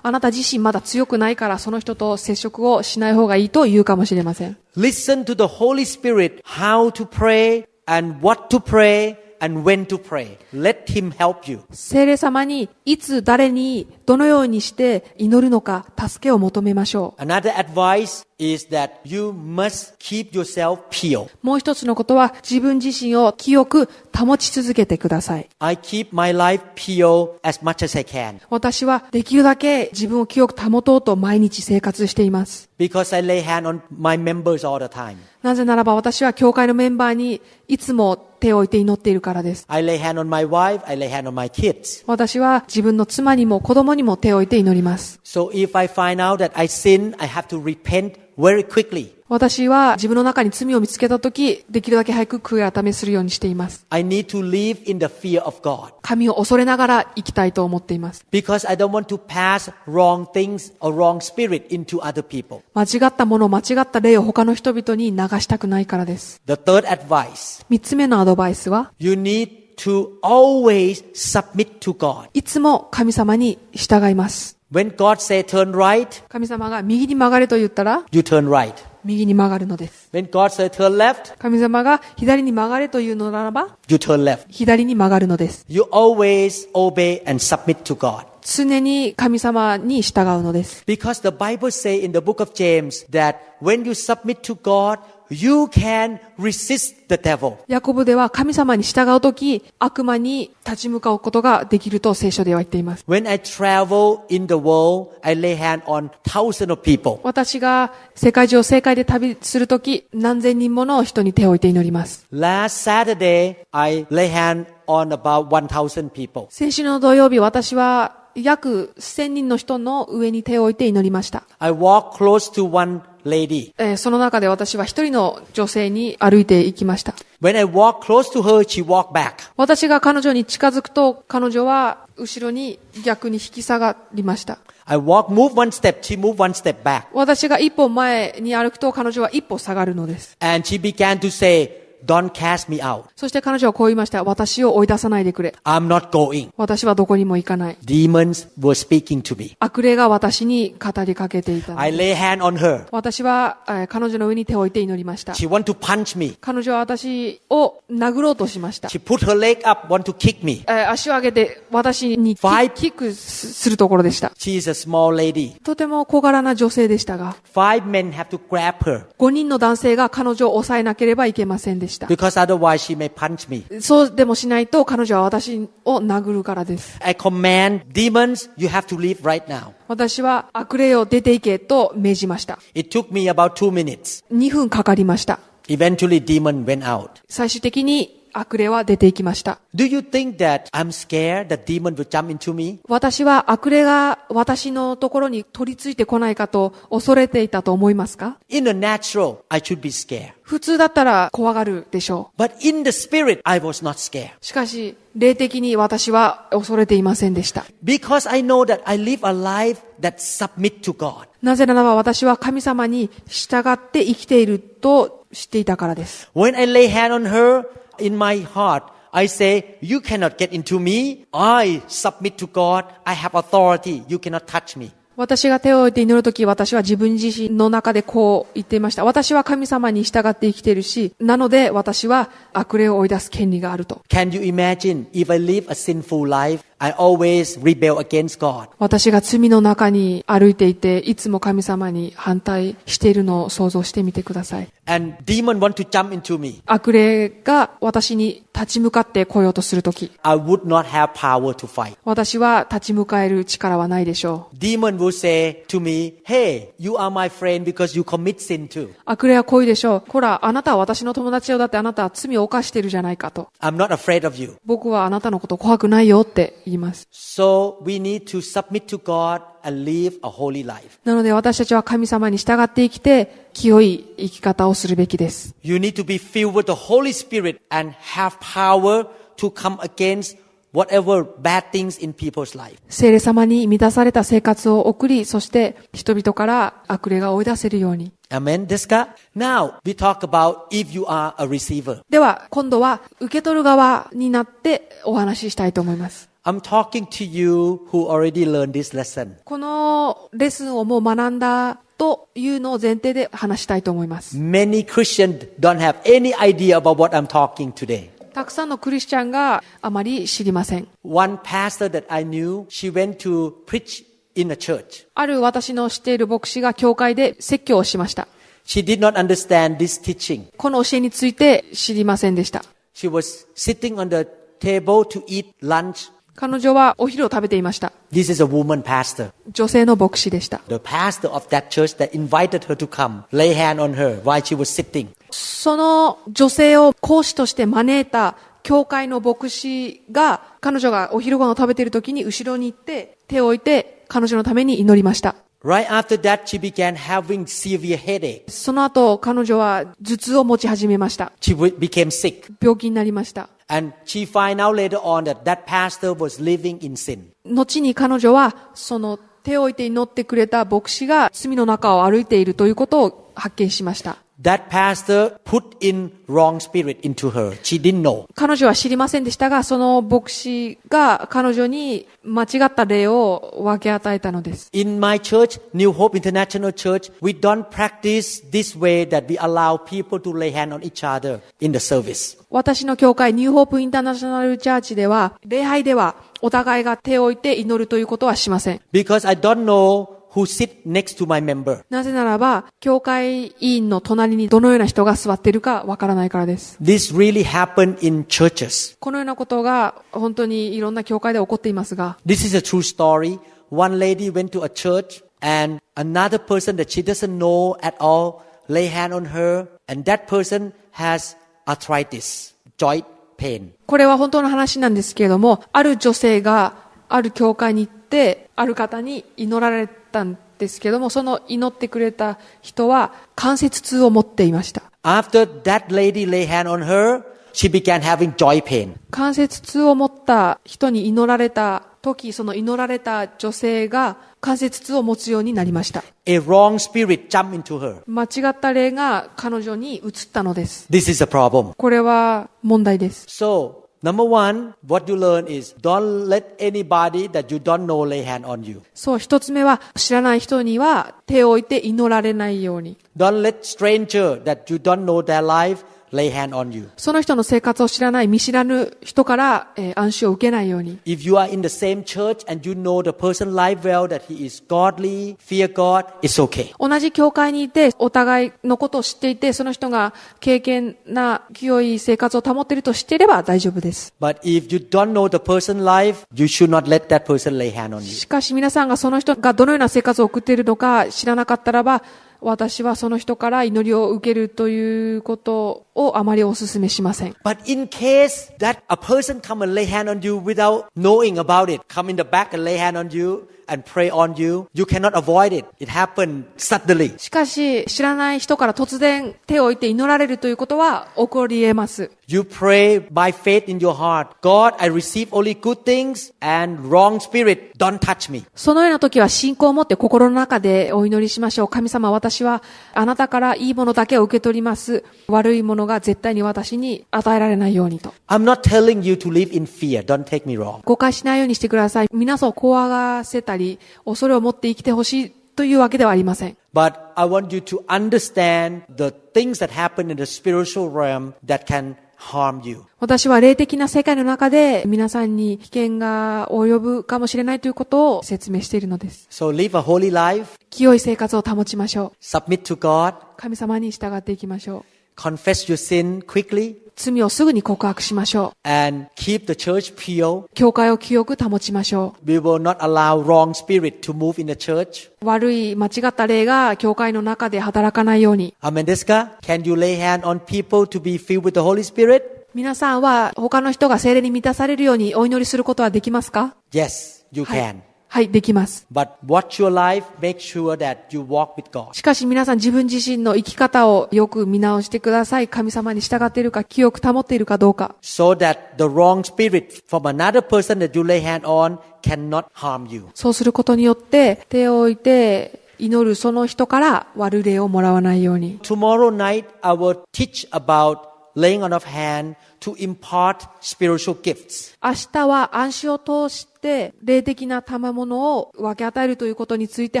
た自身まだ強くないからその人と接触をしない方がいいと言うかもしれません。Listen to the Holy Spirit how to pray and what to pray and when to pray. Let Him help you. 聖霊様にいつ誰にどのようにして祈るのか助けを求めましょう。 Another advice is that you must keep yourself pure. もう一つのことは自分自身を清く保ち続けてください。I keep my life pure as much as I can 私はできるだけ自分を清く保とうと毎日生活しています。 because I lay hand on my members all the time. なぜならば私は教会のメンバーにいつも手を置いて祈っているからです。I lay hand on my wife, I lay hand on my kids. 私は自分の妻にも子供にも手を置いて祈ります。 So if I find out that I sin, I have to repent very quickly. 私は自分の中に罪を見つけたとき、できるだけ早く悔い改めするようにしています。I need to live in the fear of God. 神を恐れながら生きたいと思っています。 Because I don't want to pass wrong things or wrong spirit into other people. 間違ったもの、間違った霊を他の人々に流したくないからです。 The third advice, 三つ目のアドバイスは、 you need to always submit to God. いつも神様に従います。 When God say turn right, 神様が右に曲がれと言ったら、 you turn right. 右に曲がるのです。 When God say turn left, 神様が左に曲がれというのならば、 you turn left. 左に曲がるのです。 You always obey and submit to God. 常に神様に従うのです。 Because the Bible say in the book of James that when you submit to God, you can resist the devil. ヤコブでは神様に従うとき、悪魔に立ち向かうことができると聖書では言っています。 When I travel in the world, I lay hand on thousands of people. 私が世界中を正解で旅するとき、何千人もの人に手を置いて祈ります。 Last Saturday, I lay hand on about 1,000 people. 先週の土曜日、私は約1000人の人の上に手を置いて祈りました。I walk close to one lady. その中で私は一人の女性に歩いて行きました。 When I walk close to her, she walked back. 私が彼女に近づくと、彼女は後ろに逆に引き下がりました。 I move one step, she moved one step back. 私が一歩前に歩くと、彼女は一歩下がるのです。 And she began to say, don't cast me out. そして彼女はこう言いました。私を追い出さないでくれ。 I'm not going. 私はどこにも行かない。 Demons were speaking to me. 悪霊が私に語りかけていたの I です。 lay hand on her. 私は、彼女の上に手を置いて祈りました。 She wanted to punch me. 彼女は私を殴ろうとしました。 She put her leg up, want to kick me. 足を上げて私にキックするところでした。 She is a small lady. とても小柄な女性でしたが、 5 men have to grab her 5人の男性が彼女を抑えなければいけませんでした。 because otherwise she may punch me. そうでもしないと彼女は私を殴るからです。 I command demons, you have to leave right now. 私は悪霊を出て行けと命じました。 It took me about 2 minutes. 2分かかりました。 Eventually demon went out. 最終的に悪霊は出て行きました。 Do you think that I'm scared that demon will jump into me? 私は悪霊が私のところに取り付いてこないかと恐れていたと思いますか？ In the natural, I should be scared. 普通だったら怖がるでしょ But in the spirit, I was not scared. う。しかし、霊的に私は恐れていませんでした。Because I know that I live a life that submit to God. なぜならば私は神様に従って生きていると知っていたからです。 When I lay hand on her, in my heart, I say, you cannot get into me. I submit to God. I have authority. You cannot touch me. 私が手を置いて祈るとき、私は自分自身の中でこう言っていました。私は神様に従って生きているし、なので私は悪霊を追い出す権利があると。Can you imagine if I live a sinful life I always rebel against God. 私が罪の中に歩いていて、いつも神様に反対しているのを想像してみてください。And demon want to jump into me. 悪霊が私に立ち向かって来ようとするとき、I would not have power to fight. 私は立ち向かえる力はないでしょう。 Demon will say to me, hey, you are my friend because you commit sin too. 悪霊はこういうでしょう。ほら、あなたは私の友達よ。だってあなたは罪を犯しているじゃないかと。I'm not afraid of you. 僕はあなたのこと怖くないよって言います。So we need to submit to God and live a holy life. なので私たちは神様に従って生きて、清い生き方をするべきです。You need to be filled with the Holy Spirit and have power to come against whatever bad things in people's life. 聖霊様に満たされた生活を送り、そして人々から悪霊が追い出せるように。Amen. ですか? Now we talk about if you are a receiver. では、今度は受け取る側になってお話ししたいと思います。I'm talking to you who already learned this lesson. このレッスンをもう学んだというのを前提で話したいと思います。Many Christians don't have any idea about what I'm talking today. たくさんのクリスチャンがあまり知りません。One pastor that I knew, she went to preach in a church. ある私の知っている牧師が教会で説教をしました。She did not understand this teaching. この教えについて知りませんでした。She was sitting on the table to eat lunch. 彼女はお昼を食べていました。This is a woman pastor. 女性の牧師でした。The pastor of that church that invited her to come, lay hand on her while she was sitting. その女性を講師として招いた教会の牧師が、彼女がお昼ご飯を食べている時に後ろに行って手を置いて彼女のために祈りました。Right after that, she began having severe headache. その後彼女は頭痛を持ち始めました。She became sick. 病気になりました。And she found out later on that that pastor was living in sin. 後に彼女はその手を置いて祈ってくれた牧師が罪の中を歩いているということを発見しました。That pastor put in wrong spirit into her. She didn't know. 彼女は知りませんでしたが、その牧師が彼女に間違った霊を分け与えたのです。In my church, New Hope International Church, we don't practice this way that we allow people to lay hand on each other in the service. 私の教会、ニューホープインターナショナルチャーチでは、礼拝ではお互いが手を置いて祈るということはしません。Because I don't know who sit next to my member. なぜならば、教会委員の隣にどのような人が座っているかわからないからです。This really happened in churches. このようなことが本当にいろんな教会で起こっていますが、This is a true story. One lady went to a church and another person that she doesn't know at all lay hand on her and that person has arthritis, joint pain. これは本当の話なんですけれども、ある女性がある教会に行って、ある方に祈られたんですけども、その祈ってくれた人は関節痛を持っていました。After that lady lay hand on her, she began having joint pain. 関節痛を持った人に祈られた時、その祈られた女性が関節痛を持つようになりました。A wrong spirit jumped into her. 間違った霊が彼女に移ったのです。This is a problem. これは問題です。So, number one, what you learn is don't let anybody that you don't know lay hand on you. そう、一つ目は知らない人には手を置いて祈られないように。Don't let stranger that you don't know their life lay hand on you. その人の生活を知らない見知らぬ人から、暗視を受けないように。If you are in the same church and you know the person life well, that he is godly, fear God, it's okay. 同じ教会にいて、お互いのことを知っていて、その人が敬虔な清い生活を保っていると知っていれば大丈夫です。But if you don't know the person life, you should not let that person lay hand on you. しかし皆さんがその人がどのような生活を送っているのか知らなかったらば、私はその人から祈りを受けるということをあまりお勧めしません。But in case that a person come and lay hand on you without knowing about it, come in the back and lay hand on you and pray on you, you cannot avoid it. It happened suddenly. しかし、知らない人から突然手を置いて祈られるということは起こり得ます。You pray by faith in your heart. God, I receive only good things and wrong spirit, don't touch me. そのような時は信仰を持って心の中でお祈りしましょう。神様、私はあなたからいいものだけを受け取ります。悪いものが絶対に私に与えられないようにと。I'm not telling you to live in fear. Don't take me wrong. 誤解しないようにしてください。皆さんを怖がらせたり、恐れを持って生きてほしいというわけではありません。But I want you to understand the things that happen in the spiritual realm that can harm you. 私は霊的な世界の中で皆さんに危険が及ぶかもしれないということを説明しているのです。So live a holy life, 清い生活を保ちましょう。 submit to God, 神様に従っていきましょう。 confess your sin quickly, 罪をすぐに告白しましょう。 and keep the church pure. 教会を清く保ちましょ We will not allow wrong spirit to move in the church. う。悪い間違った霊が教会の中で働かないように。 Amen ですか? Can you lay hand on people to be filled with the Holy Spirit? 皆さんは他の人が聖霊に満たされるようにお祈りすることはできますか？ Yes, you はい can. はい、できます。 But watch your life, make sure that you walk with God. しかし皆さん自分自身の生き方をよく見直してください。神様に従っているか、清く保っているかどうか。So that the wrong spirit from another person that you lay hand on cannot harm you. そうすることによって手を置いて祈るその人から悪霊をもらわないように。 Tomorrow night, I will teach about laying on of hand to impart spiritual gifts. 明日は暗視を通して霊的な賜物を分け与えるということについて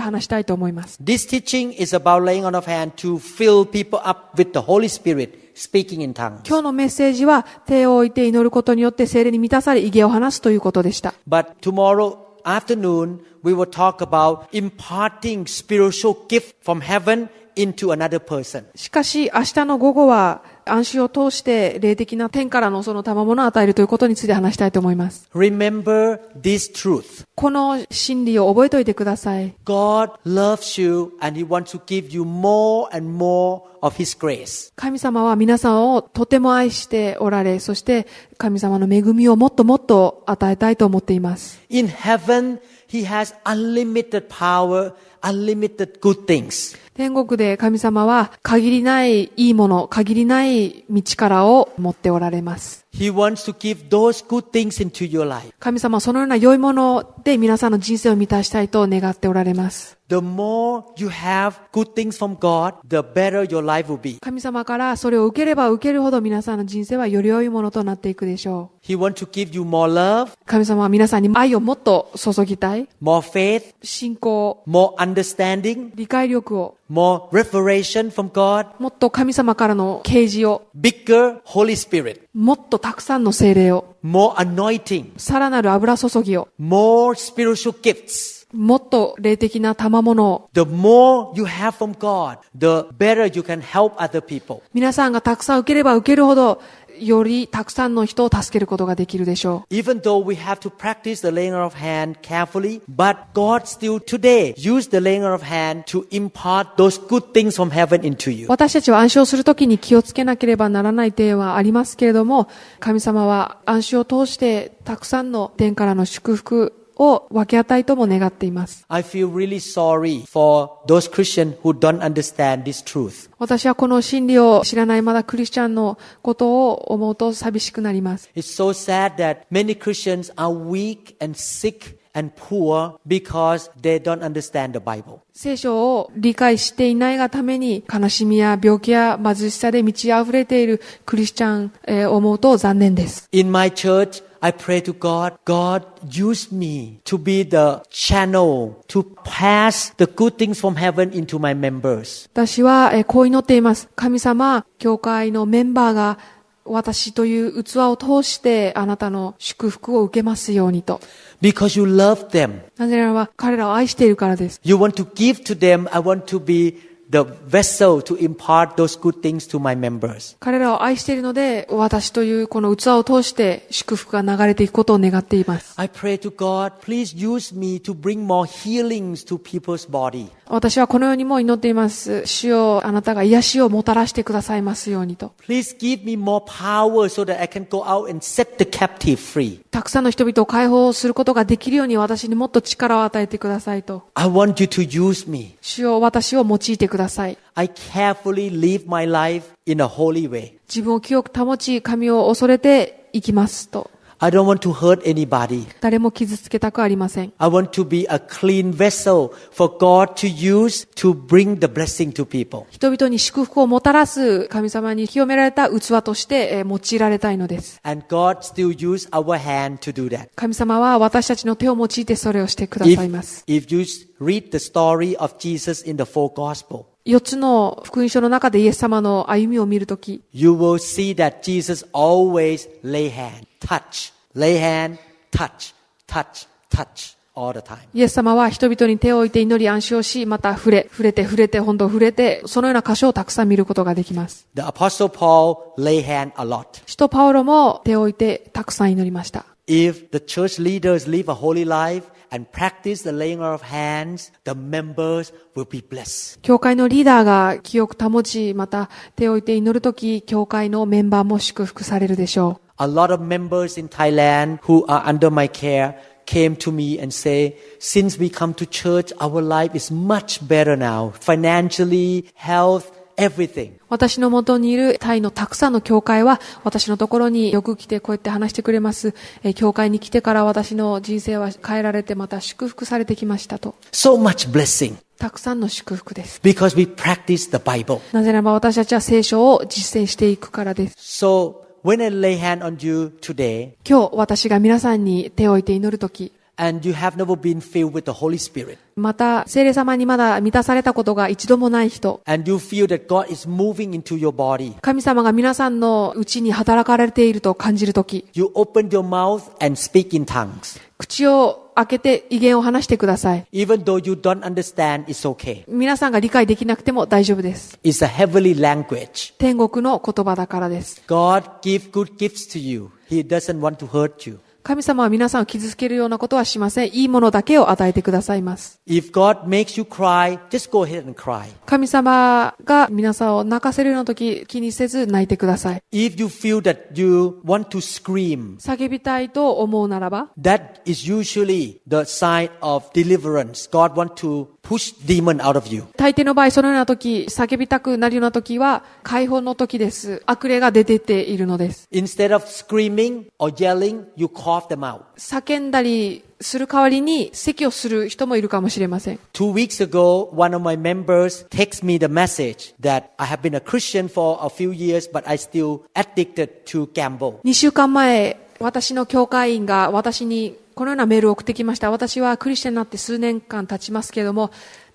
話したいと思います。 This teaching is about laying on of hand to fill people up with the Holy Spirit, speaking in tongues. 今日のメッセージは手を置いて祈ることによって聖霊に満たされ異言を話すということでした。 But tomorrow afternoon, we will talk about imparting spiritual gift from heaven into another person. しかし明日の午後は暗視を通して霊的な天からのその賜物を与えるということについて話したいと思います。 Remember this truth. この真理を覚えておいてください。 God loves you and He wants to give you more and more of His grace. 神様は皆さんをとても愛しておられ、そして神様の恵みをもっともっと与えたいと思っています。 In heaven, He has unlimited power, unlimited good things. 天国で神様は限りないいいもの、限りない道からを持っておられます。He wants to give those good things into your life. 神様はそのような良いもので皆さんの人生を満たしたいと願っておられます。The more you have good things from God, the better your life will be. 神様からそれを受ければ受けるほど皆さんの人生はより良いものとなっていくでしょう。 He wants to give you more love, 神様は皆さんに愛をもっと注ぎたい。 more faith, 信仰、 more understanding, 理解力を、 more revelation from God, もっと神様からの啓示を、 bigger Holy Spirit, もっとたくさんの聖霊を、 more anointing, さらなる油注ぎを、 more spiritual gifts. もっと霊的な賜物を、 The more you have from God, the better you can help other people. 皆さんがたくさん受ければ受けるほど、よりたくさんの人を助けることができるでしょう。 Even though we have to practice the laying on of hand carefully, but God still today use the laying on of hand to impart those good things from heaven into you. 私たちは暗視をするときに気をつけなければならない点はありますけれども、神様は暗視を通してたくさんの天からの祝福を分け与えとも願っています。 I feel really sorry for those Christians who don't understand this truth. 私はこの真理を知らないまだクリスチャンのことを思うと寂しくなります。 It's so sad that many Christians are weak and sick and poor because they don't understand the Bible. 聖書を理解していないがために悲しみや病気や貧しさで満ち溢れているクリスチャンを思うと残念です。 In my church, I pray to God, God, use me to be the channel to pass the good things from heaven into my members. 私はこう祈っています。神様、教会のメンバーが私という器を通してあなたの祝福を受けますようにと。Because you love them. なぜならば彼らを愛しているからです。You want to give to them. I want to be the vessel to impart those good things to my members. 彼らを愛しているので、私というこの器を通して祝福が流れていくことを願っています。I pray to God, please use me to bring more healings to people's body. 私はこのようにも祈っています。主よ、あなたが癒しをもたらしてくださいますようにと。Please give me more power so that I can go out and set the captive free. たくさんの人々を解放することができるように私にもっと力を与えてくださいと。I want you to use me. 主よ、私を用いてください。I carefully live my life in a holy way. 自分を清く保ち、神を恐れていきますと。I don't want to hurt anybody. 誰も傷つけたくありません。 I want to be a clean vessel for God to use to bring the blessing to people. 人々に祝福をもたらす神様に清められた器として用いられたいのです。And God still use our hand to do that. 神様は私たちの手を用いてそれをしてくださいます。If you read the story of Jesus in the four gospel, 4つの福音書の中でイエス様の歩みを見るとき、you will see that Jesus always lay hand, touch, lay hand, touch, touch, touch all the time. イエス様は人々に手を置いて祈り安心をし、また触れて、本当触れて、そのような箇所をたくさん見ることができます。The Apostle Paul lay hand a lot. 使徒パウロも手を置いてたくさん祈りました。If the church leaders live a holy life and practice the laying on of hands, the members will be blessed. 教会のリーダーが清く保ち、また手を置いて祈るとき、教会のメンバーも祝福されるでしょう。A lot of members in Thailand who are under my care came to me and say, since we come to church, our life is much better now, financially, health, everything. 私の元にいるタイのたくさんの教会は、私のところによく来てこうやって話してくれます。教会に来てから私の人生は変えられて、また祝福されてきましたと。So much blessing たくさんの祝福です。 because we practice the Bible. なぜならば私たちは聖書を実践していくからです。So when I lay hand on you today, 今日私が皆さんに手を置いて祈るとき、and you have never been filled with the Holy Spirit, また聖霊様にまだ満たされたことが一度もない人、 and you feel that God is moving into your body, 神様が皆さんのうちに働かれていると感じるとき、 you open your mouth and speak in tongues. 口を開けて威厳を話してください。 Even though you don't understand, it's okay. 皆さんが理解できなくても大丈夫です。 It's a heavenly language. 天国の言葉だからです。 God gives good gifts to you. He doesn't want to hurt you. 神様は皆さんを傷つけるようなことはしません。いいものだけを与えてくださいます。 If God makes you cry, just go ahead and cry. 神様が皆さんを泣かせるような時、気にせず泣いてください。 If you feel that you want to scream, 叫びたいと思うならば、 that is usually the sign of deliverance. God wants to push demon out of you. 大抵の場合そのような時、叫びたくなるような時は解放の時です。悪霊が出てっているのです。 Instead of screaming or yelling, you cough them out. 叫んだりする代わりに咳をする人もいるかもしれません。 2 weeks ago, one of my members texted me the message that I have been a Christian for a few years, but I still addicted to gamble. 2週間前、私の教会員が私にこのようなメールを送ってきました。私はクリスチャンになって数年間経ちますけれども、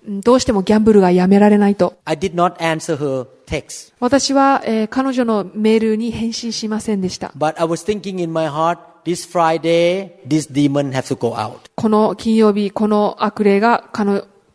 どうしてもギャンブルがやめられないと。I did not answer her text. 私は、彼女のメールに返信しませんでした。 But I was thinking in my heart, this Friday, this demon has to go out. この金曜日、この悪霊が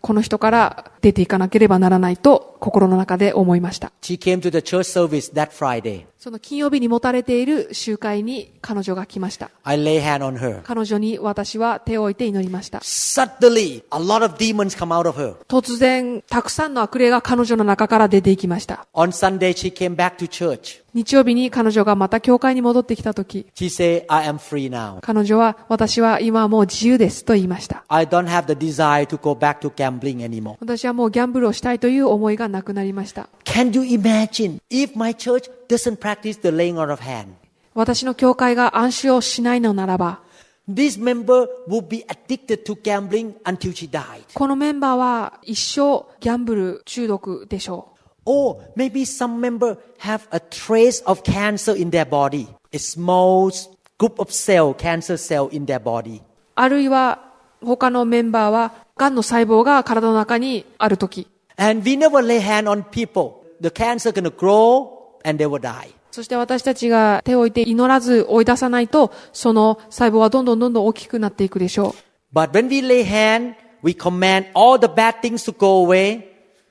この人から出ていかなければならないと心の中で思いました。She came to the church service that Friday. その金曜日に持たれている集会に彼女が来ました。I lay hand on her. 彼女に私は手を置いて祈りました。Suddenly, a lot of demons come out of her. 突然、たくさんの悪霊が彼女の中から出ていきました。On Sunday, she came back to church. 日曜日に彼女がまた教会に戻ってきたとき、She said, I am free now. 彼女は私は今はもう自由ですと言いました。I don't have the desire to go back to gambling anymore. 私はもうギャンブルをしたいという思いがなくなりました。Can you imagine if my church doesn't practice the laying on of hand? 私の教会が暗視をしないのならば、This member would be addicted to gambling until she died. このメンバーは一生ギャンブル中毒でしょう。Or maybe some member have a trace of cancer in their body. A small group of cancer cell in their body. あるいは他のメンバーは癌の細胞が体の中にあるとき、 And we never lay hand on people. The cancer gonna grow and they will die. そして私たちが手を置いて祈らず追い出さないと、その細胞はどんどん大きくなっていくでしょう。 But when we lay hand, we command all the bad things to go away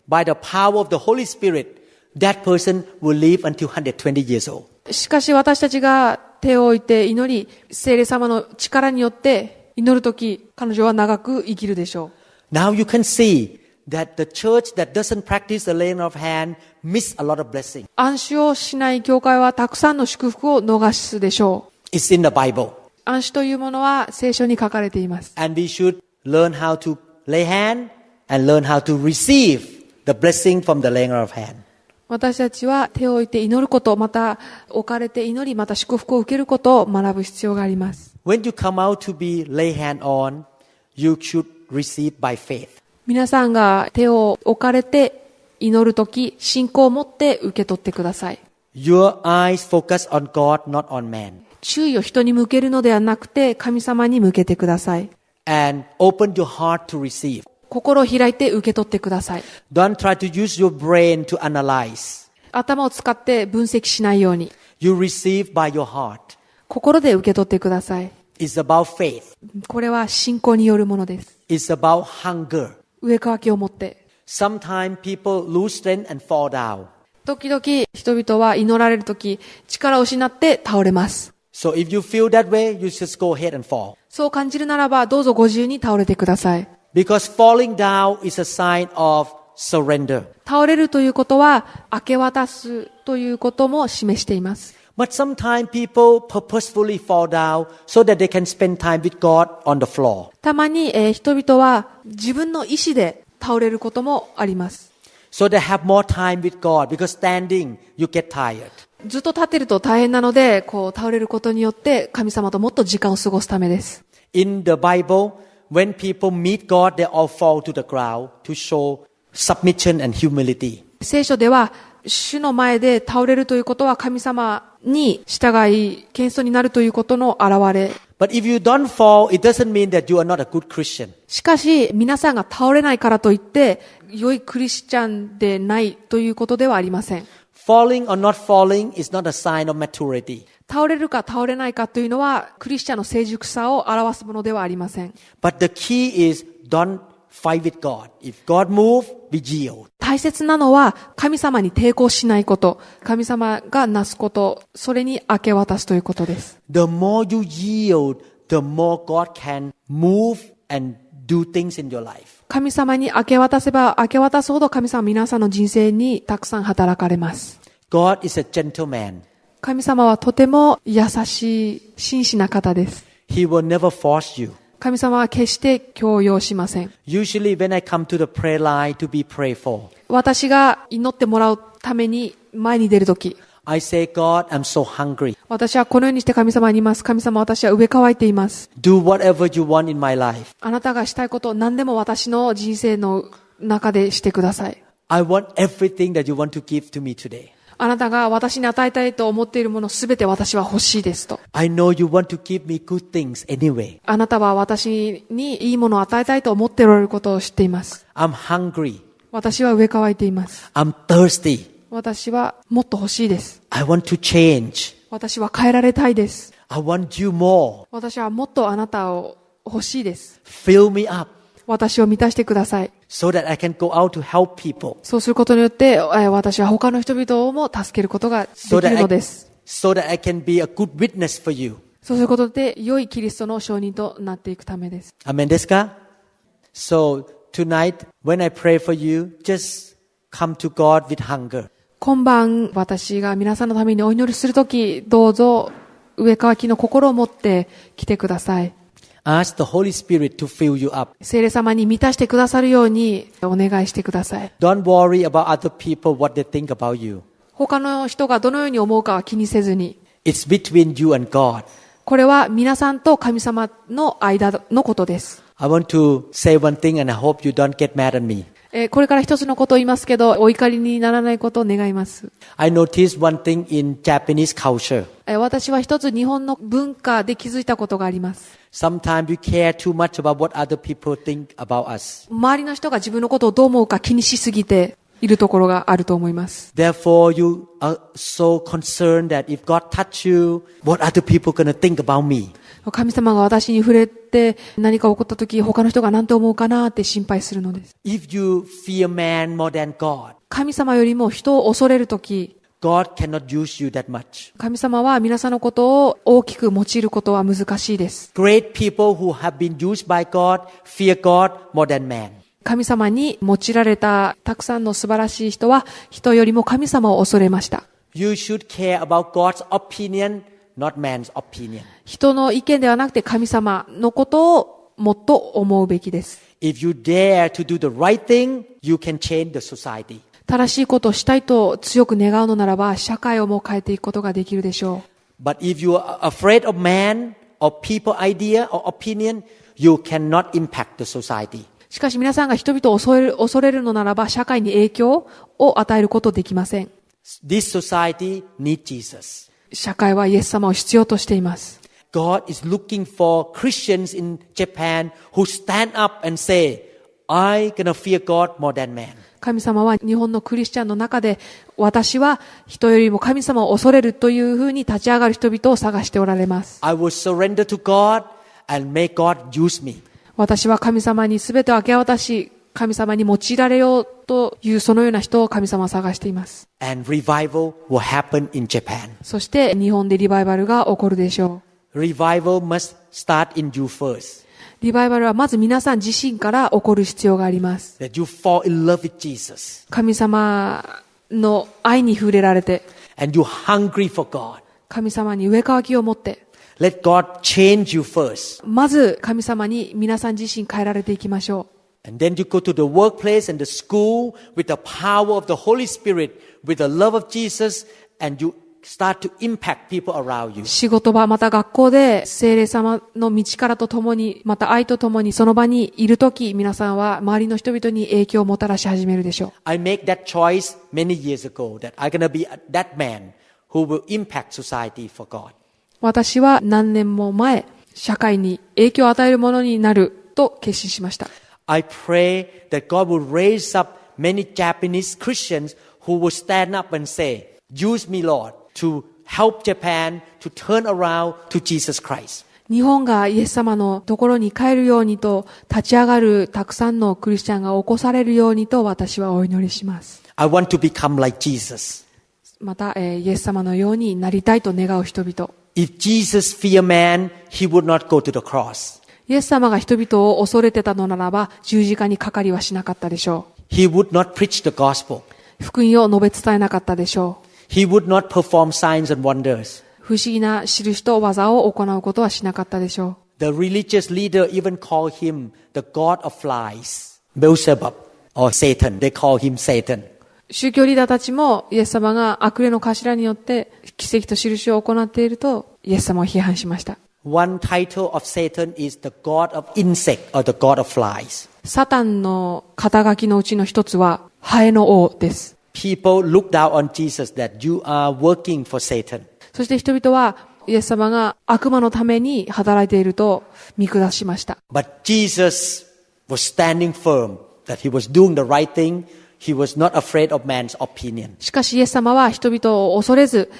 by the power of the Holy Spirit. That person will live until 120 years old. しかし私たちが手を置いて祈り、聖霊様の力によって祈るとき、彼女は長く生きるでしょう。 Now you can see that the church that doesn't practice the laying of hand miss a lot of blessing. 暗視をしない教会はたくさんの祝福を逃すでしょう。 It's in the Bible. 暗視というものは聖書に書かれています。 And we should learn how to lay hand and learn how to receive the blessing from the laying of hand. 私たちは手を置いて祈ること、また置かれて祈り、また祝福を受けることを学ぶ必要があります。 When you come out to be lay hand on, you should receive by faith. 皆さんが手を置かれて祈るとき、信仰を持って受け取ってください。 Your eyes focus on God, not on man. 注意を人に向けるのではなくて、神様に向けてください。 And open your heart to receive. 心を開いて受け取ってください。 Don't try to use your brain to analyze. 頭を使って分析しないように、 You receive by your heart. 心で受け取ってください。 It's about faith. これは信仰によるものです。 It's about hunger. 上乾きを持って。Sometimes people lose strength and fall down. 時々人々は祈られるとき、力を失って倒れます。 So if you feel that way, you just go ahead and fall. そう感じるならば、どうぞご自由に倒れてください。 Because falling down is a sign of surrender. 倒れるということは、明け渡すということも示しています。 But sometimes people purposefully fall down so that they can spend time with God on the floor. たまに、人々は自分の意思で倒れることもあります。 So they have more time with God because standing, you get tired. ずっと立ってると大変なので、こう倒れることによって神様ともっと時間を過ごすためです。 In the Bible, when people meet God, they all fall to the ground to show submission and humility. 聖書では、主の前で倒れるということは神様に従い、謙遜になるということの表れ。But if you don't fall, it doesn't mean that you are not a good Christian. しかし、皆さんが倒れないからといって、良いクリスチャンでないということではありません。Falling or not falling is not a sign of maturity. 倒れるか倒れないかというのは、クリスチャンの成熟さを表すものではありません。But the key is don't fight with God. If God moves, we yield. 大切なのは、神様に抵抗しないこと、神様がなすこと、それに明け渡すということです。The more you yield, the more God can move and do things in your life. 神様に明け渡せば明け渡すほど神様は皆さんの人生にたくさん働かれます。God is a gentleman. 神様はとても優しい、真摯な方です。He will never force you. 神様は決して強要しません。 Usually when I come to the prayer line to be prayed for, 私が祈ってもらうために前に出るとき、I say, God, I'm so hungry. 私はこのようにして神様に言います。神様、私は飢え乾いています。 Do whatever you want in my life. あなたがしたいことを何でも私の人生の中でしてください。 I want everything that you want to give to me today. あなたが私に与えたいと思っているものすべて私は欲しいですと。I know you want to give me good things anyway. あなたは私にいいものを与えたいと思っておられることを知っています。 I'm hungry. 私は飢え乾いています。 I'm thirsty. 私はもっと欲しいです。 I want to change. 私は変えられたいです。 I want you more. 私はもっとあなたを欲しいです。 Fill me up 私を満たしてください。 so that I can go out to help people. そうすることによって、私は他の人々をも助けることができ So るのです。so that I can be a good witness for you. そうすることで、良いキリストの証人となっていくためです。 Amen ですか? So tonight, when I pray for you, just come to God with hunger. 今晩、私が皆さんのためにお祈りするとき、どうぞ、上乾きの心を持って来てください。Ask the Holy Spirit to fill you up. 聖霊様に満たしてくださるようにお願いしてください。 Don't worry about other people, what they think about you. 他の人がどのように思うかは気にせずに、 It's between you and God. これは皆さんと神様の間のことです。 I want to say one thing and I hope you don't get mad at me. これから一つのことを言いますけど、お怒りにならないことを願います。 I noticed one thing in Japanese culture. 私は一つ日本の文化で気づいたことがあります。 Sometimes we care too much about what other people think about us. 周りの人が自分のことをどう思うか気にしすぎているところがあると思います。 Therefore, you are so concerned that if God touch you, what other people gonna think about me? 神様が私に触れて何か起こったとき、他の人が何て思うかなって心配するのです。 If you fear man more than God, 神様よりも人を恐れるとき、God cannot use you that much. 神様は皆さんのことを大きく用いることは難しいです。 Great people who have been used by God fear God more than man. 神様に用いられたたくさんの素晴らしい人は人よりも神様を恐れました。 You should care about God's opinion, not man's opinion. 人の意見ではなくて神様のことをもっと思うべきです。 If you dare to do the right thing, you can change the society. 正しいことをしたいと強く願うのならば社会をも変えていくことができるでしょう。 But if you are afraid of man or people idea or opinion, you cannot impact the society. しかし皆さんが人々を恐れるのならば社会に影響を与えることできません。 This society needs Jesus. 社会はイエス様を必要としています。 God is looking for Christians in Japan who stand up and say, I gonna fear God more than man. 神様は日本のクリスチャンの中で、私は人よりも神様を恐れるというふうに立ち上がる人々を探しておられます。I will surrender to God and make God use me. 私は神様に全てを明け渡し、神様に用いられようというそのような人を神様は探しています。And revival will happen in Japan. そして日本でリバイバルが起こるでしょう。Revival must start in you first. リバイバルはまず皆さん自身から起こる必要があります。That you fall in love with Jesus. 神様の愛に触れられて、And you're hungry for God. 神様に植え替きを持って、Let God change you first. まず神様に皆さん自身変えられていきましょう。And then you go to the workplace and the school with the power of the Holy Spirit, with the love of Jesus, and you start to impact people around you. 仕事場また学校で聖霊様の道からとともに、また愛とともにその場にいるとき、皆さんは周りの人々に影響をもたらし始めるでしょう。I make that choice many years ago that I'm gonna be that man who will impact society for God. 私は何年も前、社会に影響を与えるものになると決心しました。I pray that God will raise up many Japanese Christians who will stand up and say, "Use me, Lord, to help Japan to turn around to Jesus Christ." 日本がイエス様のところに帰るようにと立ち上がるたくさんのクリスチャンが起こされるようにと私はお祈りします。I want to become like Jesus. また、イエス様のようになりたいと願う人々。If Jesus feared man, he would not go to the cross. イエス様が人々を恐れてたのならば十字架にかかりはしなかったでしょう。He would not preach the gospel. 福音を述べ伝えなかったでしょう。He would not perform signs and wonders. 不思議な印と技を行うことはしなかったでしょう。The religious leader even called him the god of flies. Beelzebub or Satan. They call him Satan. 宗教リーダーたちもイエス様が悪霊の頭によって奇跡と印を行っているとイエス様を批判しました。One title of Satan is the god of insect or the god of flies. サタンの肩書きのうちの一つはハエの王です。People look down on Jesus that you are working for Satan. そして人々はイエス様が悪魔のために働いていると見下しました。But Jesus was standing firm that he was doing the right thing. He was not afraid of man's opinion. しかしイエス様は人々を恐れず、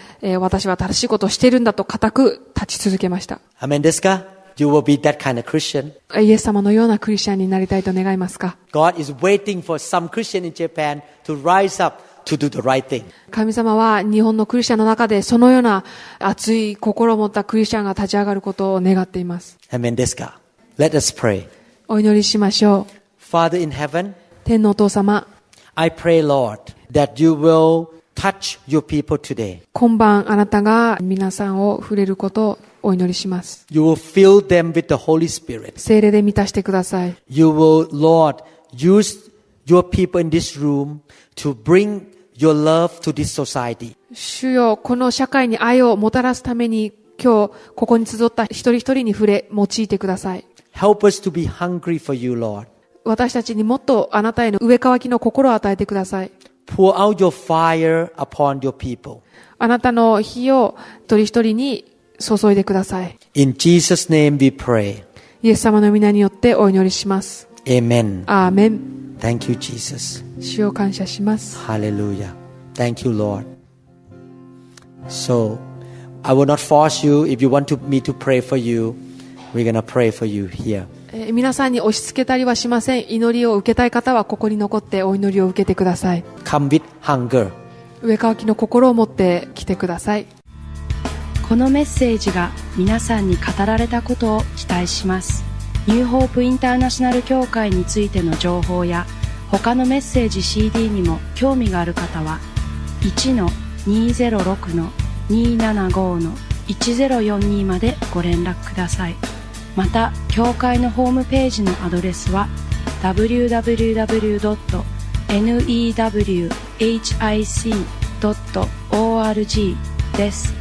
私は正しいことをしているんだと固く立ち続けました。Amen ですか? You will be that kind of Christian. イエス様のようなクリスチャンになりたいと願いますか？ God is waiting for some Christian in Japan to rise up to do the right thing. 神様は日本のクリスチャンの中でそのような熱い心を持ったクリスチャンが立ち上がることを願っています。Amen ですか? Let us pray. お祈りしましょう。 Father in heaven, 天のお父様、I pray, Lord, that you will touch your people today. 今晩あなたが皆さんを触れることをお祈りします。You will fill them with the Holy Spirit. 聖霊で満たしてください。You will, Lord, use your people in this room to bring your love to this society. 主よ、この社会に愛をもたらすために今日ここに集った一人一人に触れ用いてください。Help us to be hungry for you, Lord. 私たちにもっとあなたへの植え替きの心を与えてください。Pour out your fire upon your people. あなたの火を一人一人に注いでください。In Jesus' name we pray. イエス様の皆によってお祈りします。 Amen. アーメン。 Thank you, Jesus. 主を感謝します。 Hallelujah. Thank you, Lord. So, I will not force you. If you want me to pray for you, we're going to pray for you here. 皆さんに押し付けたりはしません。祈りを受けたい方はここに残ってお祈りを受けてください。 Come with hunger. 植え替きの心を持って来てください。このメッセージが皆さんに語られたことを期待します。ニューホープインターナショナル協会についての情報や他のメッセージ CD にも興味がある方は 1-206-275-1042 までご連絡ください。また協会のホームページのアドレスは www.newhic.org です。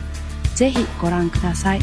ぜひご覧ください。